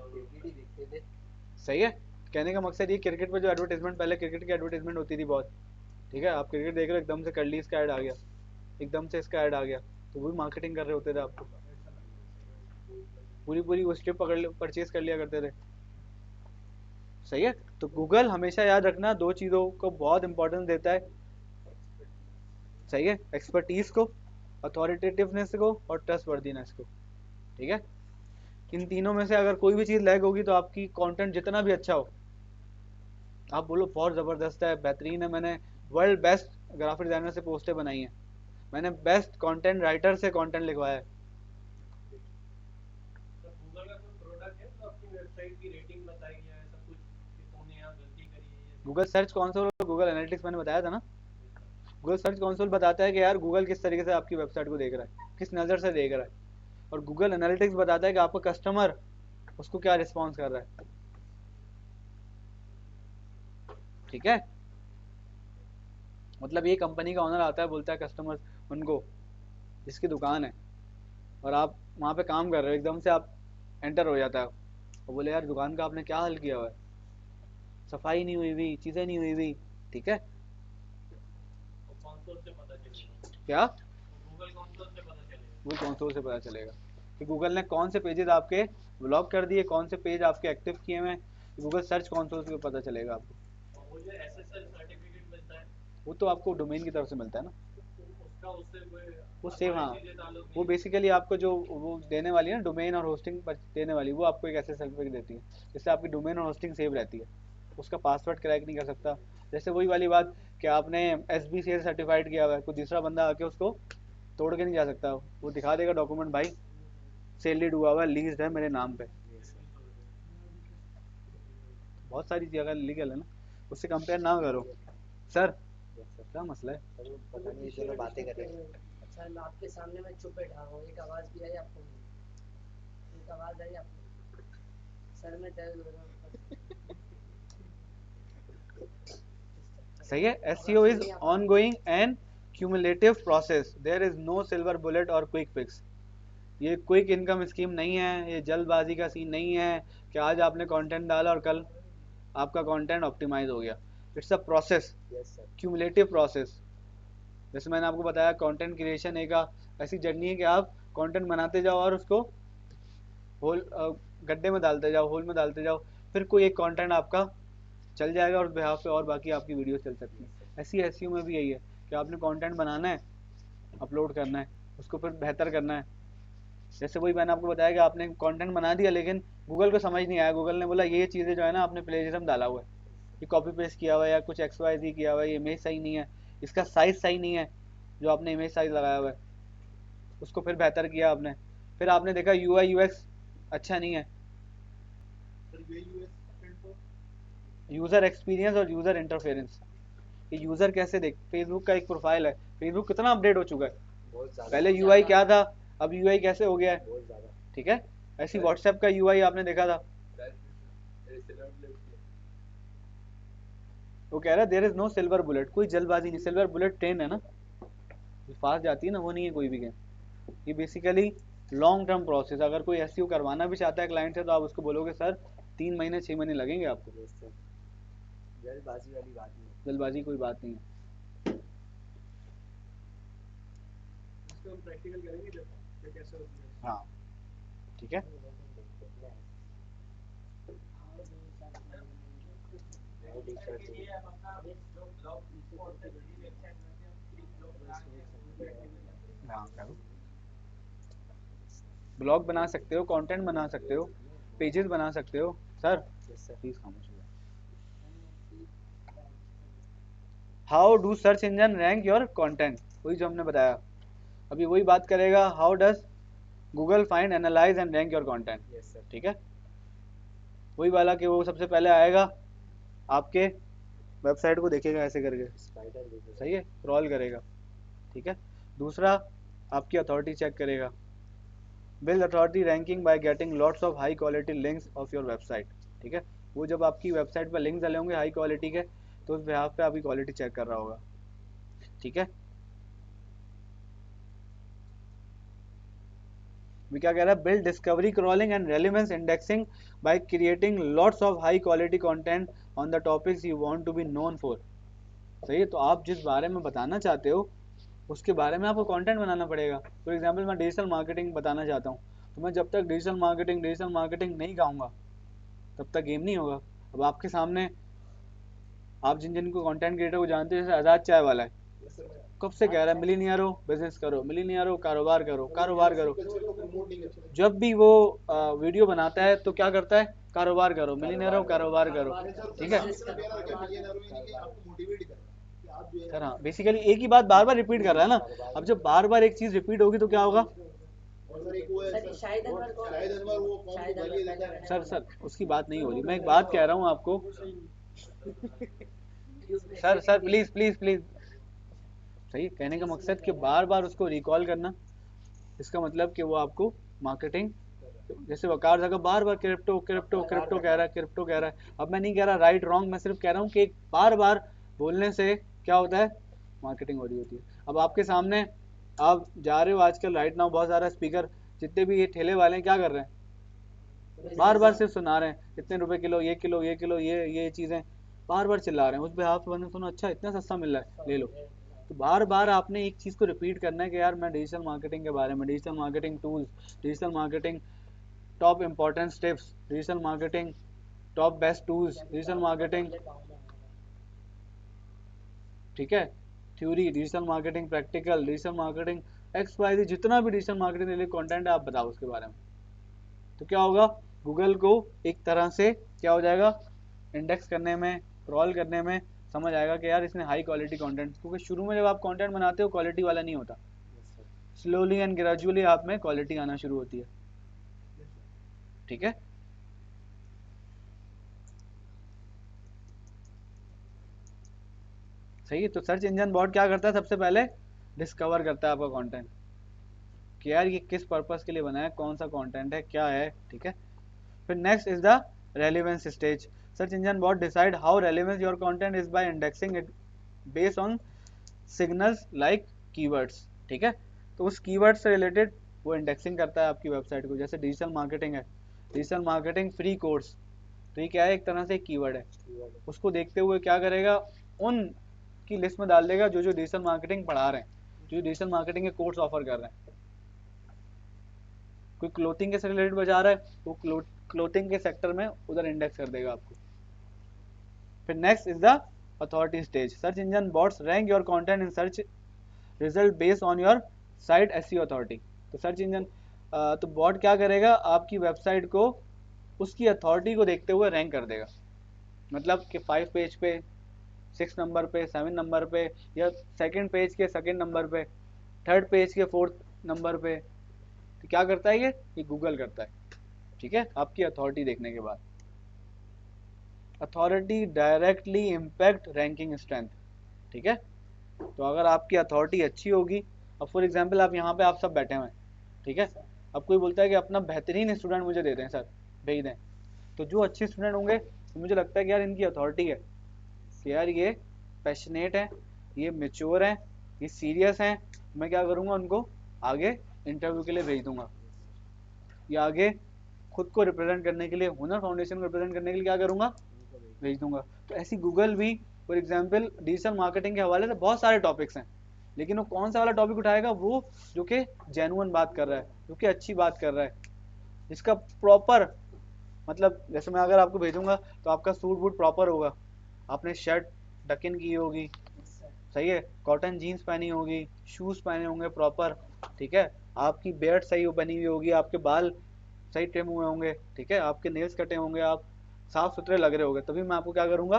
Speaker 3: देखते थे।
Speaker 1: सही है। कहने का मकसद ये, क्रिकेट पे जो एडवर्टाइजमेंट, पहले क्रिकेट की एडवर्टाइजमेंट होती थी बहुत, ठीक है, आप क्रिकेट देख रहे हो एकदम से कर ली इसका ऐड आ गया, एकदम से इसका ऐड आ गया, तो वही मार्केटिंग कर रहे होते थे, आपको पूरी पूरी वो स्ट्रिप पकड़ परचेज कर लिया करते थे। सही है, तो गूगल हमेशा याद रखना 2 चीज़ों को बहुत इंपॉर्टेंस देता है, सही है, एक्सपर्टीज को, अथॉरिटेटिवनेस को और ट्रस्टवर्दीनेस को। ठीक है, इन तीनों में से अगर कोई भी चीज़ लैग होगी तो आपकी कंटेंट जितना भी अच्छा हो, आप बोलो बहुत ज़बरदस्त है, बेहतरीन है, मैंने वर्ल्ड बेस्ट ग्राफिक डिज़ाइनर से पोस्टें बनाई हैं, मैंने बेस्ट कंटेंट राइटर से कंटेंट लिखवाया है।
Speaker 4: गूगल का कोई प्रोडक्ट है तो अपनी वेबसाइट की रेटिंग बताएगी या ऐसा कुछ कि तुमने यहाँ गलती करी है ये
Speaker 1: गूगल सर्च कंसोल और गूगल एनालिटिक्स मैंने बताया था ना, गूगल सर्च कंसोल बताता है कि यार गूगल किस तरीके से आपकी वेबसाइट को देख रहा है, किस नज़र से देख रहा है, और गूगल एनालिटिक्स बताता है कि आपका कस्टमर उसको क्या रिस्पॉन्स कर रहा है। ठीक है, मतलब ये कंपनी का ओनर आता है, बोलता है कस्टमर उनको जिसकी दुकान है, और आप वहाँ पे काम कर रहे हो, एकदम से आप एंटर हो जाता है और बोले यार दुकान का आपने क्या हल किया हुआ है, सफाई नहीं हुई हुई, चीज़ें नहीं हुई हुई। ठीक है,
Speaker 4: कंसोल से पता चलेगा,
Speaker 1: क्या
Speaker 4: गूगल कंसोल से पता चलेगा,
Speaker 1: वो कंसोल से पता चलेगा कि गूगल ने कौन से पेजेस आपके ब्लॉक कर दिए, कौन से पेज आपके एक्टिव किए हुए हैं, गूगल सर्च कंसोल से पता चलेगा आपको।
Speaker 4: और वो जो एसएसएल सर्टिफिकेट मिलता है
Speaker 1: वो तो आपको डोमेन की तरफ से मिलता है ना,
Speaker 4: उसका उससे कोई
Speaker 1: वो सेम,
Speaker 4: सारी
Speaker 1: हाँ,
Speaker 4: चीजें ताल्लुक
Speaker 1: वो
Speaker 4: नहीं है।
Speaker 1: बेसिकली आपको जो वो देने वाली है ना, डोमेन और होस्टिंग पर देने वाली, वो आपको एक ऐसे सर्टिफिकेट देती है जिससे आपकी डोमेन और होस्टिंग सेव रहती है, उसका पासवर्ड क्रैक नहीं कर सकता। जैसे वही वाली बात कि आपने SBC से सर्टिफाइड किया हुआ है, कोई दूसरा बंदा आके उसको तोड़ के नहीं जा सकता, वो दिखा देगा डॉक्यूमेंट, भाई सेलिड हुआ हुआ है, लीज्ड है मेरे नाम पे। बहुत सारी जगह लीगल है ना, उससे कंपेयर ना करो। सर क्या मसला है?
Speaker 3: पता नहीं, ये दोनों बातें कर रहे हैं। अच्छा, मैं आपके सामने में चुप बैठा हूँ, एक आवाज भी आई आपको? एक आवाज आई आपको? सर में दर्द हो रहा है।
Speaker 1: सही है, SEO is ongoing and cumulative process, there is no silver bullet और क्विक फिक्स। ये क्विक इनकम स्कीम नहीं है, ये जल्दबाजी का सीन नहीं है कि आज आपने कंटेंट डाला और कल आपका कंटेंट ऑप्टिमाइज हो गया। It's a process, cumulative process. जैसे मैंने आपको बताया, कंटेंट क्रिएशन एक ऐसी जर्नी है कि आप कंटेंट बनाते जाओ और उसको होल गड्ढे में डालते जाओ, होल में डालते जाओ, फिर कोई एक कंटेंट आपका चल जाएगा और उस बिहाफ पे और बाकी आपकी वीडियो चल सकती है। ऐसी एसईओ में भी यही है कि आपने कंटेंट बनाना है, अपलोड करना है, उसको फिर बेहतर करना है। जैसे वही मैंने आपको बताया कि आपने कंटेंट बना दिया लेकिन गूगल को समझ नहीं आया, गूगल ने बोला ये चीज़ें जो है ना आपने प्लेजरिज्म डाला हुआ है, ये कॉपी पेस्ट किया हुआ है या कुछ XYZ किया हुआ है, ये इमेज सही नहीं है, इसका साइज सही नहीं है जो आपने इमेज साइज लगाया हुआ है, उसको फिर बेहतर किया आपने। फिर आपने देखा UI UX अच्छा नहीं है, यूज़र एक्सपीरियंस और यूज़र इंटरफेरेंस, कि यूज़र कैसे देख, फेसबुक का एक प्रोफाइल है, फेसबुक कितना अपडेट हो चुका है, पहले UI क्या था, अब UI कैसे हो गया है, ठीक है। ऐसी व्हाट्सएप का UI आपने देखा था, वो कह रहा है there is no silver bullet, कोई जल्दबाजी नहीं, सिल्वर बुलेट ट्रेन है ना, जो फास्ट जाती है ना, वो नहीं है कोई भी गेम। ये बेसिकली लॉन्ग टर्म प्रोसेस, अगर कोई एसईओ करवाना भी चाहता है क्लाइंट से तो आप उसको बोलोगे सर 3 महीने 6 महीने लगेंगे आपको,
Speaker 3: जल्दबाजी वाली बात नहीं है।
Speaker 1: जल्दबाजी कोई बात नहीं है।
Speaker 4: इसको हम प्रैक्टिकल करेंगे जब ये कैसे होती है।
Speaker 1: हाँ ठीक है। हाँ करो, ब्लॉग बना सकते हो, कंटेंट बना सकते हो, पेजेस बना सकते हो। सर प्लीज खामोश हो जाओ। How do search engine rank your content, वही जो हमने बताया, अभी वही बात करेगा, how does Google find analyse and rank your content, ठीक है। वही वाला कि वो सबसे पहले आएगा आपके वेबसाइट को देखेगा ऐसे करके, सही है, क्रॉल करेगा, ठीक है। दूसरा आपकी अथॉरिटी चेक करेगा, build authority ranking by getting lots of high quality links of your website, ठीक है। वो जब आपकी वेबसाइट पर लिंक डाले होंगे हाई क्वालिटी के, तो उस बिहाफ पे आपकी क्वालिटी चेक कर रहा होगा, ठीक है। भी क्या कह रहा है, build discovery crawling and relevance indexing by creating lots of high quality content on the topics you want to be known for, सही है। तो आप जिस बारे में बताना चाहते हो उसके बारे में आपको कंटेंट बनाना पड़ेगा। फॉर एग्जांपल मैं डिजिटल मार्केटिंग बताना चाहता हूँ, तो मैं जब तक डिजिटल मार्केटिंग नहीं गाऊंगा तब तक गेम नहीं होगा। अब आपके सामने, आप जिन जिन को कंटेंट क्रिएटर को जानते हो, जैसे आज़ाद चाय वाला है, कब से कह रहा है मिलीनियर हो बिजनेस करो, मिलीनियर हो कारोबार करो, कारोबार करो, जब भी वो वीडियो बनाता है तो क्या करता है, कारोबार करो, मिलीनियर हो कारोबार करो, ठीक है सर। हाँ बेसिकली एक ही बात बार बार रिपीट कर रहा है ना, अब जब बार बार एक चीज रिपीट होगी तो क्या होगा, सर उसकी बात नहीं हो रही, मैं एक बात कह रहा हूँ आपको, सर प्लीज प्लीज प्लीज, सही कहने का मकसद कि बार बार उसको रिकॉल करना, इसका मतलब कि वो आपको मार्केटिंग, जैसे वकार जगह बार बार क्रिप्टो क्रिप्टो क्रिप्टो कह रहा है, क्रिप्टो कह रहा है। अब मैं नहीं कह रहा राइट रॉन्ग, मैं सिर्फ कह रहा हूँ कि बार बार बोलने से क्या होता है, मार्केटिंग हो रही होती है। अब आपके सामने आप जा रहे हो, आजकल राइट नाउ बहुत सारा स्पीकर, जितने भी ये ठेले वाले हैं क्या कर रहे हैं, बार बार सिर्फ सुना रहे हैं इतने रुपए किलो, ये किलो, ये किलो, ये चीज़ें बार बार चिल्ला रहे हैं, उस पे आप बंदे सुनो अच्छा इतना सस्ता मिल रहा है ले लो। तो बार बार आपने एक चीज़ को रिपीट करना है कि यार मैं डिजिटल मार्केटिंग के बारे में, digital marketing tools, digital marketing top importance tips, digital marketing top best tools, digital marketing, ठीक है, theory, digital marketing practical, digital marketing XYZ, जितना भी डिजिटल मार्केटिंग रिलेटेड कंटेंट है आप बताओ उसके बारे में। तो क्या होगा, गूगल को एक तरह से क्या हो जाएगा, इंडेक्स करने में, क्रॉल करने में समझ आएगा कि यार इसने हाई क्वालिटी कंटेंट, क्योंकि शुरू में जब आप कंटेंट बनाते हो क्वालिटी वाला नहीं होता, स्लोली एंड ग्रेजुअली आप में क्वालिटी आना शुरू होती है, ठीक है। सही है, तो सर्च इंजन बॉट क्या करता है, सबसे पहले डिस्कवर करता है आपका कंटेंट कि यार ये किस पर्पस के लिए बना है, कौन सा कंटेंट है, क्या है, ठीक है। फिर next is the relevance stage, search engine bot decide how relevance your content is by indexing it based on signals like keywords, ठीक है। तो उस कीवर्ड से रिलेटेड वो इंडेक्सिंग करता है आपकी वेबसाइट को। जैसे डिजिटल मार्केटिंग है, डिजिटल मार्केटिंग फ्री कोर्स, तो ये क्या है, एक तरह से एक कीवर्ड है, उसको देखते हुए क्या करेगा, उन की लिस्ट में डाल देगा जो जो डिजिटल मार्केटिंग पढ़ा रहे हैं, जो डिजिटल मार्केटिंग के कोर्स ऑफर कर रहे हैं, कोई क्लोथिंग के से रिलेटेड बजा रहा है तो क्लोथिंग के सेक्टर में उधर इंडेक्स कर देगा आपको। फिर next is the authority stage. Search engine bots rank your content in search result based on your site SEO authority. तो सर्च इंजन तो बॉट क्या करेगा, आपकी वेबसाइट को उसकी अथॉरिटी को देखते हुए रैंक कर देगा। मतलब कि 5 पेज पे, 6 नंबर पे, 7 नंबर पे, या सेकंड पेज के सेकंड नंबर पे, थर्ड पेज के 4th नंबर पे। तो क्या करता है ये गूगल करता है, ठीक है, आपकी अथॉरिटी देखने के बाद। Authority directly impact ranking strength, ठीक है। तो अगर आपकी अथॉरिटी अच्छी होगी, अब फॉर एग्जांपल आप यहाँ पे आप सब बैठे हुए हैं, ठीक है, अब कोई बोलता है कि अपना बेहतरीन स्टूडेंट मुझे दे दें सर, भेज दें, तो जो अच्छे स्टूडेंट होंगे तो मुझे लगता है कि यार इनकी अथॉरिटी है कि यार ये पैशनेट है, ये मेच्योर है, ये सीरियस है, मैं क्या करूँगा, उनको आगे इंटरव्यू के लिए भेज दूंगा, या आगे खुद को रिप्रेजेंट करने के लिए, हुनर फाउंडेशन को रिप्रेजेंट करने के लिए क्या करूँगा, भेज दूंगा। तो ऐसी गूगल भी फॉर एग्जाम्पल डिजिटल मार्केटिंग के हवाले से बहुत सारे टॉपिक्स हैं, लेकिन वो कौन सा वाला टॉपिक उठाएगा, वो जो कि जेन्युइन बात कर रहा है, जो कि अच्छी बात कर रहा है, जिसका प्रॉपर मतलब, जैसे मैं अगर आपको भेजूंगा तो आपका सूट बूट प्रॉपर होगा, आपने शर्ट डकिन की होगी, सही है, कॉटन जीन्स पहनी होगी, शूज पहने होंगे प्रॉपर, ठीक है, आपकी बेयर्ड सही बनी हुई होगी, आपके बाल सही ट्रिम हुए होंगे, ठीक है, आपके नेल्स कटे होंगे, आप साफ सुथरे लग रहे होंगे, तभी मैं आपको क्या करूंगा,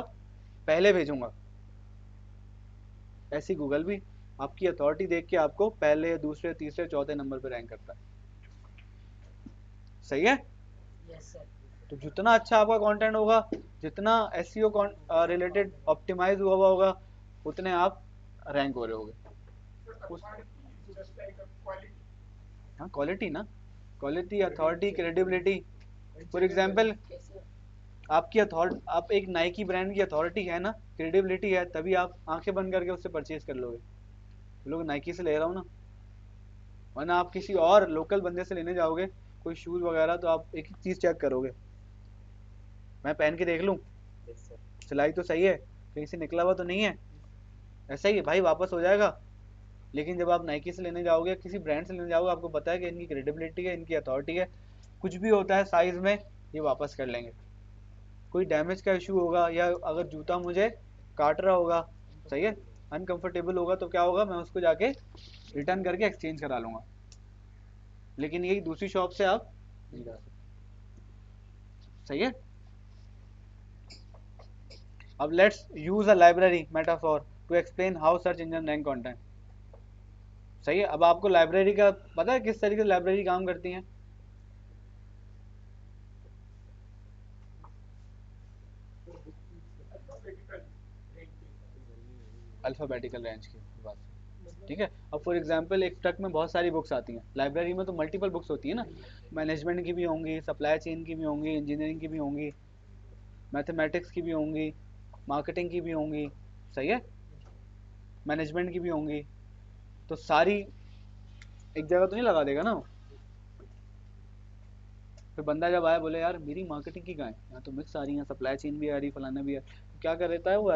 Speaker 1: पहले भेजूंगा। ऐसी गूगल भी आपकी अथॉरिटी देख के आपको पहले, दूसरे, तीसरे, चौथे नंबर पे रैंक करता है, सही है।
Speaker 3: Yes sir.
Speaker 1: तो जितना अच्छा आपका कंटेंट होगा, जितना एसईओ रिलेटेड ऑप्टिमाइज हुआ होगा, उतने आप रैंक हो रहे होगे।
Speaker 2: Authority is just like a quality.
Speaker 1: हाँ, क्वालिटी ना, quality, authority, credibility. For example
Speaker 3: कैसे?
Speaker 1: आपकी अथॉरिटी, आप एक नाइकी ब्रांड की अथॉरिटी है ना, क्रेडिबिलिटी है, तभी आप आंखें बंद करके उससे परचेज कर लोगे, लोग नाइकी से ले रहा हूँ ना, वरना आप किसी और लोकल बंदे से लेने जाओगे कोई शूज वगैरह, तो आप एक ही चीज चेक करोगे, मैं पहन के देख लूँ सिलाई तो सही है, कहीं से निकला हुआ तो नहीं है, ऐसा ही है भाई, वापस हो जाएगा। लेकिन जब आप नाइकी से लेने जाओगे, किसी ब्रांड से लेने जाओगे, आपको पता है कि इनकी क्रेडिबिलिटी है, इनकी अथॉरिटी है, कुछ भी होता है साइज में ये वापस कर लेंगे, कोई डैमेज का इशू होगा, या अगर जूता मुझे काट रहा होगा, सही है, अनकंफर्टेबल होगा, तो क्या होगा, मैं उसको जाके रिटर्न करके एक्सचेंज करा लूंगा, लेकिन यही दूसरी शॉप से आप नहीं करा सकते, सही है। अब let's use a library metaphor to explain how search engine rank content, सही है। अब आपको लाइब्रेरी का पता है किस तरीके से लाइब्रेरी काम करती है,
Speaker 2: Alphabetical ranking.
Speaker 1: अल्फाबेटिकल रेंज की बात, ठीक है। अब फॉर एग्जांपल एक ट्रक में बहुत सारी बुक्स आती हैं, लाइब्रेरी में तो मल्टीपल बुक्स होती है ना, मैनेजमेंट की भी होंगी, सप्लाई चेन की भी होंगी, इंजीनियरिंग की भी होंगी, मैथमेटिक्स की भी होंगी, मार्केटिंग की भी होंगी, सही है, मैनेजमेंट की भी होंगी, तो सारी एक जगह तो नहीं लगा देगा ना। फिर बंदा जब आया बोले यार मेरी मार्केटिंग की कहाँ है, यहाँ तो मिक्स आ रही है, सप्लाई चेन भी आ रही, फलाना भी है, तो क्या कर देता है वो,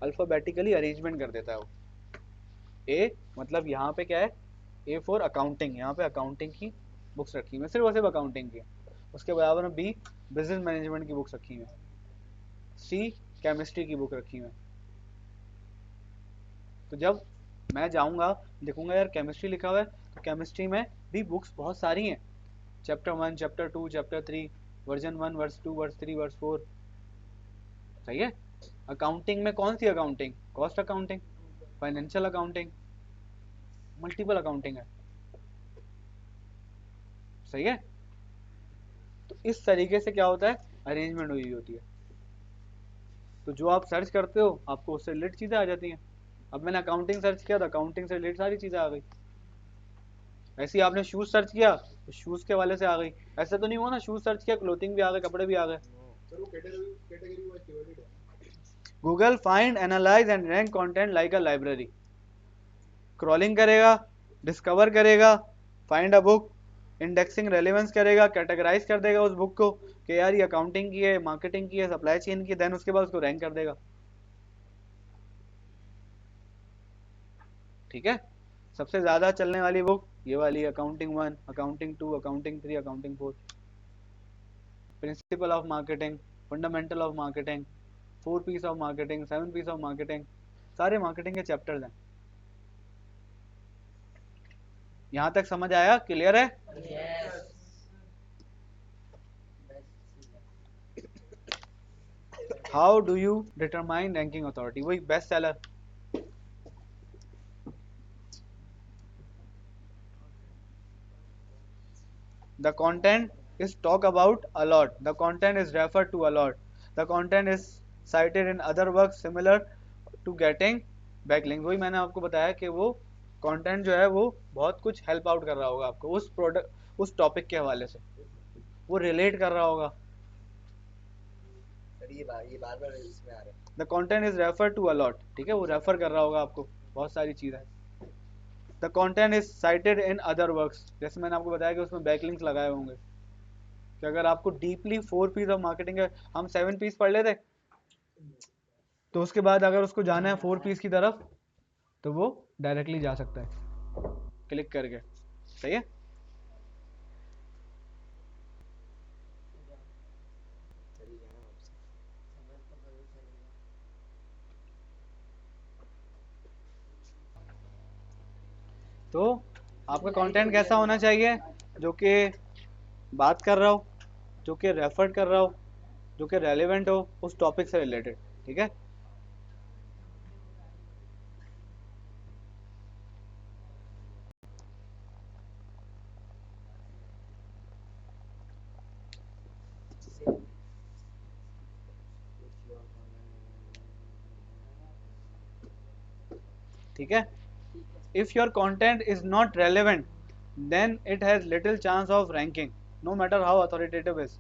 Speaker 1: अल्फाबेटिकली अरेंजमेंट कर देता है वो। ए मतलब यहाँ पे क्या है, ए फॉर अकाउंटिंग, यहाँ पे अकाउंटिंग की बुक्स रखी हुई है, सिर्फ और सिर्फ अकाउंटिंग की। उसके बराबर में बी बिजनेस मैनेजमेंट की बुक्स रखी हुई है, सी केमिस्ट्री की बुक रखी हुई है। तो जब मैं जाऊंगा देखूंगा यार केमिस्ट्री लिखा हुआ है, तो केमिस्ट्री में भी बुक्स बहुत सारी हैं, chapter 1, chapter 2, chapter 3, version 1, verse 2, verse 3, verse 4, सही है। अकाउंटिंग में कौन सी accounting, cost accounting, financial accounting, multiple accounting है, सही है। तो इस तरीके से क्या होता है, अरेंजमेंट हुई होती है, तो जो आप सर्च करते हो आपको उससे रिलेटेड चीज़ें आ जाती हैं। अब मैंने अकाउंटिंग सर्च किया तो अकाउंटिंग से रिलेटेड सारी चीज़ें आ गई, ऐसे ही आपने शूज़ सर्च किया तो शूज़ के वाले से आ गई, ऐसा तो नहीं हुआ ना शूज़ सर्च किया क्लोथिंग भी आ गए, कपड़े भी आ गए। Google find, analyse and rank content like a library, crawling करेगा, डिस्कवर करेगा, find a book, indexing relevance करेगा, कैटेगराइज कर देगा उस बुक को कि यार ये अकाउंटिंग की है, मार्केटिंग की है, सप्लाई चेन की, देन उसके बाद उसको रैंक कर देगा, ठीक है। सबसे ज्यादा चलने वाली बुक ये वाली accounting 1, accounting 2, accounting 3, accounting 4, principle of marketing, fundamental of marketing, 4 piece of marketing, 7 piece of marketing, सारे मार्केटिंग के चैप्टर्स हैं। यहाँ तक समझ आया? क्लियर है?
Speaker 3: Yes.
Speaker 1: How do you determine ranking authority? वही best seller. The content is talked about a lot. The content is referred to a lot. The content is cited in other works similar to getting backlinks. वही मैंने आपको बताया कि वो content जो है वो बहुत कुछ help out कर रहा होगा आपको उस product उस topic के हवाले से, वो relate कर रहा होगा।
Speaker 5: सर ये बार बार इसमें आ रहा है।
Speaker 1: The content is referred to a lot. ठीक है, वो refer कर रहा होगा आपको बहुत सारी चीज़ें। The content is cited in other works. जैसे मैंने आपको बताया कि उसमें backlinks लगाए होंगे कि अगर आपको डीपली 4 पीस ऑफ मार्केटिंग है, हम 7 पीस पढ़ लेते तो उसके बाद अगर उसको जाना है 4 पीस की तरफ तो वो डायरेक्टली जा सकता है क्लिक करके। सही है? तो आपका कंटेंट कैसा होना चाहिए? जो कि बात कर रहा हो, जो कि रेफर कर रहा हो, जो कि रेलेवेंट हो उस टॉपिक से रिलेटेड। ठीक है? ठीक है? If your content is not relevant, then it has little chance of ranking, no matter how authoritative it is.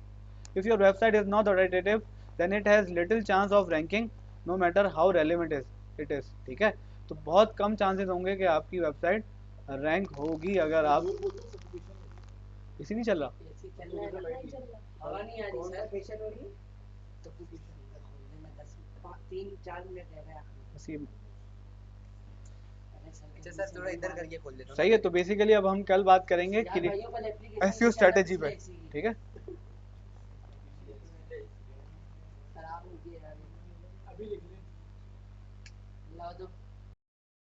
Speaker 1: If your website is not authoritative, then it has little chance of ranking, no matter how relevant it is. ठीक है? तो बहुत कम chances होंगे कि आपकी website rank होगी अगर आप इसी नहीं चल रहा।
Speaker 3: हवा नहीं आ रही सर, पेशेंट हो रही है तो 3-4 मिनट रह गया।
Speaker 5: अच्छा सर थोड़ा इधर करके खोल देना।
Speaker 1: सही है। तो बेसिकली अब हम कल बात करेंगे कि एसईओ स्ट्रेटेजी पे। ठीक है?
Speaker 3: खराब हो गया अभी लिख ले लाओ तो